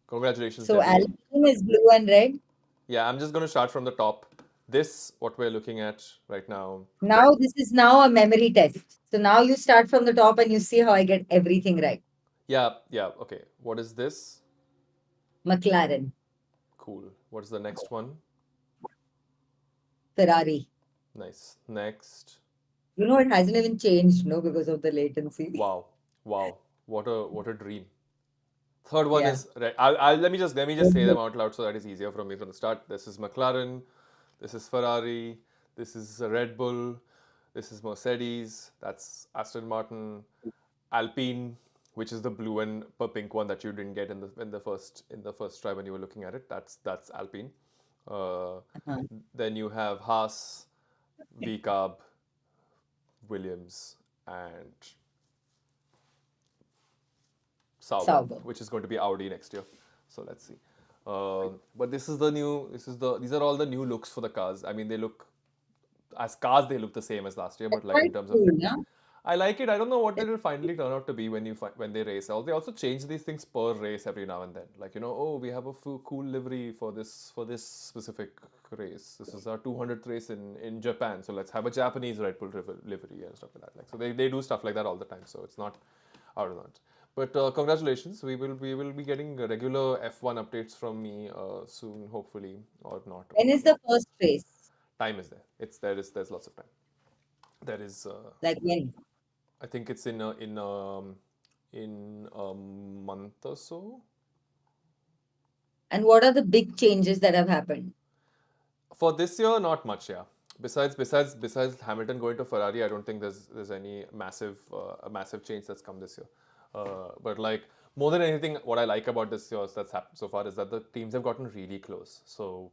Congratulations, So Debbie. Alpine is blue and red. Yeah, I'm just going to start from the top. This, what we're looking at right now. Now this is now a memory test. So now you start from the top and you see how I get everything right. Yeah, yeah. Okay. What is this? McLaren, Cool. What's the next one? Ferrari. Nice. Next. You know, it hasn't even changed, no, because of the latency. Wow. Wow. What a dream. Third one Yeah. is right. Let me just say them out loud so that it's easier for me from the start. This is McLaren, this is Ferrari, this is Red Bull, this is Mercedes, that's Aston Martin, Alpine, which is the blue and pink one that you didn't get in the first try when you were looking at it. That's Alpine. Uh-huh. Then you have Haas, VCARB, Williams, and Sauber, Sauber. which is going to be Audi next year. So let's see. But this is the new. These are all the new looks for the cars. I mean, they look as cars. They look the same as last year, but That's like in quite terms of, cool, yeah? I like it. I don't know what it'll finally turn out to be when they race. They also change these things per race every now and then. Like oh, we have a cool livery for this specific race. This is our 200th race in Japan, so let's have a Japanese Red Bull livery and stuff like that. Like so, they do stuff like that all the time. So it's not out of that. But congratulations, we will be getting regular F1 updates from me soon, hopefully, or not. When is the first race? Time is there. There's lots of time. There is. Like when? I think it's in a month or so. And what are the big changes that have happened? For this year, not much. Yeah. Besides Hamilton going to Ferrari, I don't think there's any a massive change that's come this year. But like more than anything, what I like about this year that's happened so far is that the teams have gotten really close. So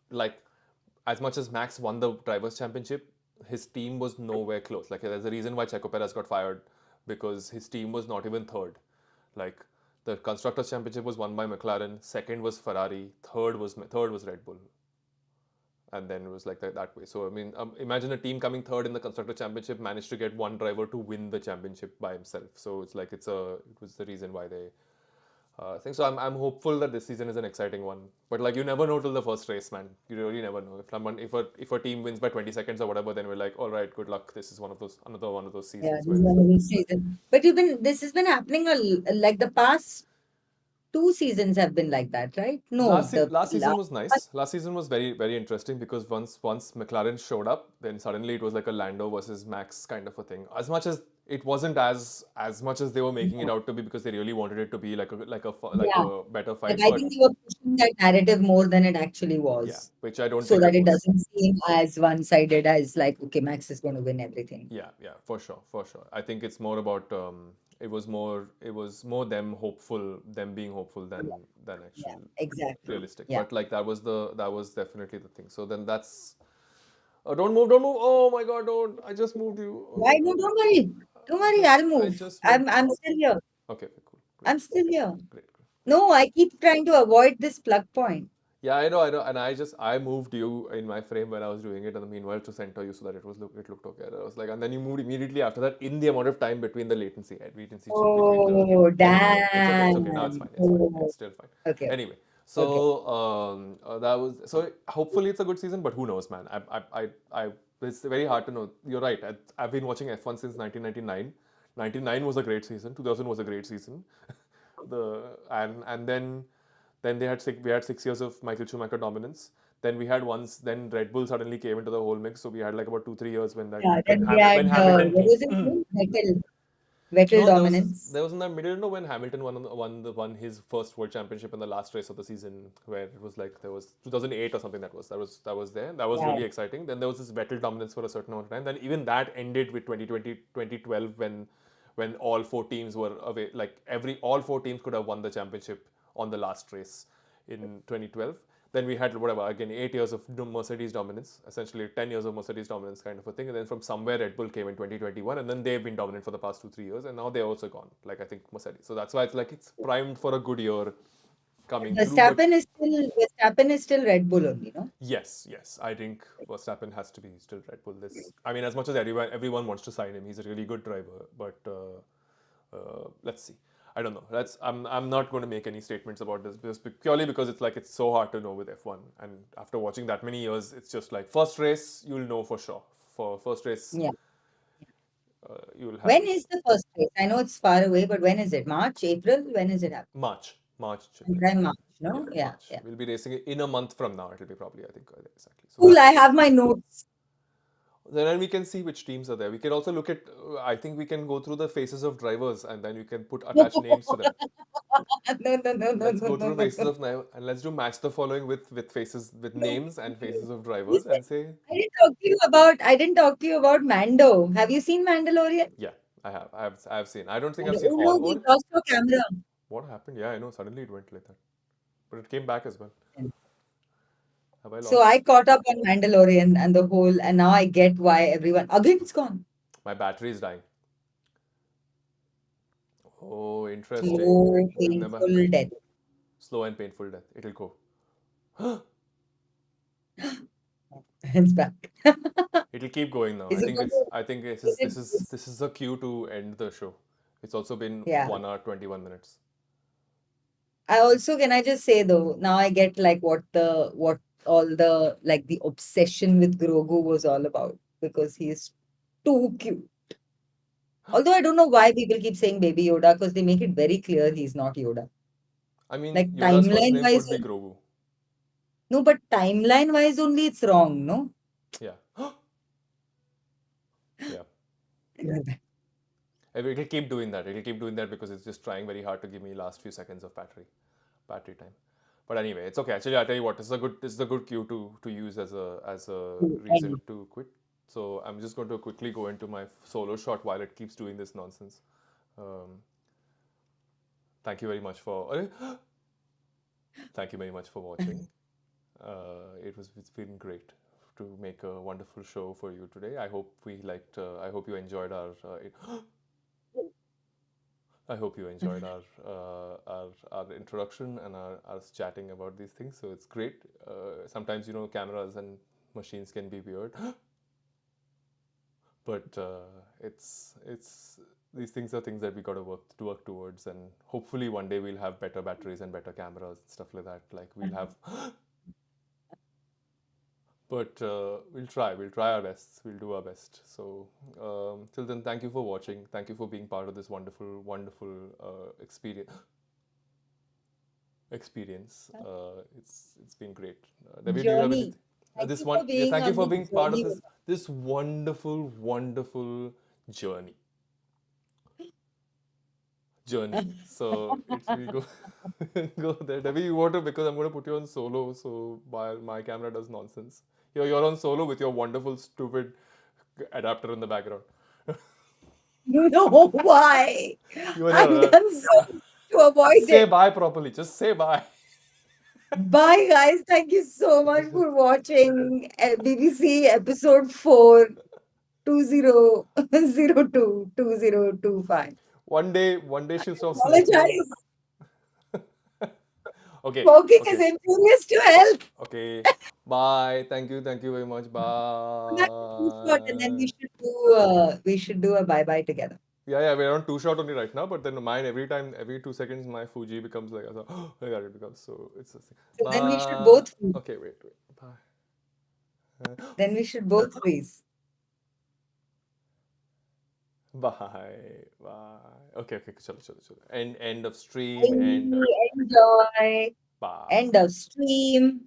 like as much as Max won the drivers' championship, his team was nowhere close. Like there's a reason why Checo Perez got fired because his team was not even third. Like the constructors' championship was won by McLaren, second was Ferrari, third was Red Bull, and then it was like that way. So I mean, imagine a team coming third in the constructor championship managed to get one driver to win the championship by himself. So it's like it was the reason why they think so. I'm hopeful that this season is an exciting one, but like you never know till the first race, man. You really never know. If a team wins by 20 seconds or whatever, then we're like, all right, good luck. This is another one of those Yeah, seasons this is where one of those seasons. But this has been happening like the past two seasons have been like that, right? No, the last season last was nice. Last season was very very interesting because once McLaren showed up, then suddenly it was like a Lando versus Max kind of a thing. As much as it wasn't as much as they were making it out to be because they really wanted it to be like yeah. a better Like fight, I but think they were pushing that narrative more than it actually yeah, was. which I don't So think that it it was. doesn't seem as one-sided as like, okay, Max is going to win everything. Yeah, yeah, for sure, for sure. I think it's more about it was more them being hopeful than Yeah, actual exactly. realistic. Yeah. But like that was definitely the thing. So then that's don't move, don't move. Oh my God, don't! I just moved you. Oh Why? my No, God, don't worry. Don't worry, I'll I move. just moved. I'm still here. Okay, okay, cool, great, I'm still here. great, great. No, I keep trying to avoid this plug point. Yeah, I know, and I moved you in my frame when I was doing it, and meanwhile to center you so that it looked okay. And I was like, and then you moved immediately after that in the amount of time between the latency between the. Oh, Anyway, it's okay, it's okay. Now it's damn. fine, it's fine, Oh, it's still fine. okay. Anyway, Okay. So that was so. Hopefully, it's a good season, but who knows, man? It's very hard to know. You're right. I've been watching F1 since 1999. 99 was a great season. 2000 was a great season. Then we had 6 years of Michael Schumacher dominance. Then we had once. Then Red Bull suddenly came into the whole mix. So we had like about 2 3 years Yeah. Then we had When Hamilton what came. was his name? Vettel No, dominance. there was in the middle, no, when Hamilton won his first world championship in the last race of the season, where it was like there was 2008 or something that was there. That was Yeah. really exciting. Then there was this Vettel dominance for a certain amount of time. Then even that ended with 2020 2012 when all four teams were away. Like every all four teams could have won the championship on the last race in 2012. Then we had whatever again 8 years of Mercedes dominance, essentially 10 years of Mercedes dominance kind of a thing, and then from somewhere Red Bull came in 2021, and then they've been dominant for the past 2 3 years, and now they're also gone. Like I think Mercedes, so that's why it's like it's primed for a good year coming through. But Verstappen is still Red Bull only, no? yes, I think Verstappen has to be still Red Bull. This, I mean, as much as everyone wants to sign him, he's a really good driver, but let's see. I don't know. I'm not going to make any statements about this just purely because it's like it's so hard to know with F1. And after watching that many years, it's just like first race you'll know for sure. For first race, Yeah. you'll have When is the first race? I know it's far away, but when is it? March, April? When is it happening? March should be. Sometime March, Yeah, no? Yeah, March. yeah. We'll be racing it in a month from now. It'll be probably I think exactly. So Cool, I that's have my notes. then we can see which teams are there. We can also look at. I think we can go through the faces of drivers and then you can put attach names to them. No, no, no, no, Let's no, go no, through no, faces no. of now and let's do match the following with faces with No. names and faces of drivers Listen, and say I didn't talk to you about Mando. Have you seen Mandalorian? yeah, I have seen. I don't think I've And seen oh all. no, we lost our camera. What happened? Yeah, I know. Suddenly it went like that, but it came back as well. Have I So lost? I caught up on Mandalorian and the whole, and now I get why everyone again it's gone. My battery is dying. Oh, interesting. Slow, We've never painful death. slow and painful death. It'll go. It's back. It'll keep going now. Is it going to, I think is it, this is a cue to end the show. It's also been yeah. 1 hour 21 minutes. I also, can I just say though, now I get like what all the like the obsession with Grogu was all about because he is too cute. Although I don't know why people keep saying Baby Yoda because they make it very clear he's not Yoda. I mean, Like Yoda's first timeline name wise, could be Grogu. no, but timeline wise only it's wrong, no? Yeah. Yeah. It'll keep doing that. It'll keep doing that because it's just trying very hard to give me last few seconds of battery time. But anyway, it's okay. Actually, I'll tell you what. This is a good cue to use as a reason to quit. So I'm just going to quickly go into my solo shot while it keeps doing this nonsense. Um, thank you very much for thank you very much for watching. It's been great to make a wonderful show for you today. I hope we liked. I hope you enjoyed our. I hope you enjoyed our introduction and our us chatting about these things. So it's great. Sometimes cameras and machines can be weird, but it's these things are things that we got to work towards, and hopefully one day we'll have better batteries and better cameras and stuff like that. Like we'll have but we'll try our best, we'll do our best. So till then, thank you for watching, thank you for being part of this wonderful experience. It's been great. Debbie, do you have anything? Journey. Thank This you one, for yeah, being thank you on for this being part of journey. this wonderful journey. So it will go go there. Debbie, you want to, because I'm going to put you on solo, so while my camera does nonsense. You're on solo with your wonderful stupid adapter in the background. No, why? You and I've your done so much to avoid say it. bye properly. Just say bye. Bye, guys. Thank you so much for watching BBC episode 4 2002 2025. One day she'll stop smoking. Apologize. Okay, Smoking is okay, injurious to health. okay. Bye. Thank you very much. And then Bye. we should do a bye bye together. Yeah, we're on 2 shot only right now, but then mine every time, every 2 seconds, my Fuji becomes like, like that it becomes. So it's a thing. So then we should Bye. both freeze. Okay, wait. Bye. Then we should both freeze. Bye. Bye. Okay. Chalo. End of stream. Bye. Enjoy. Bye. End of stream.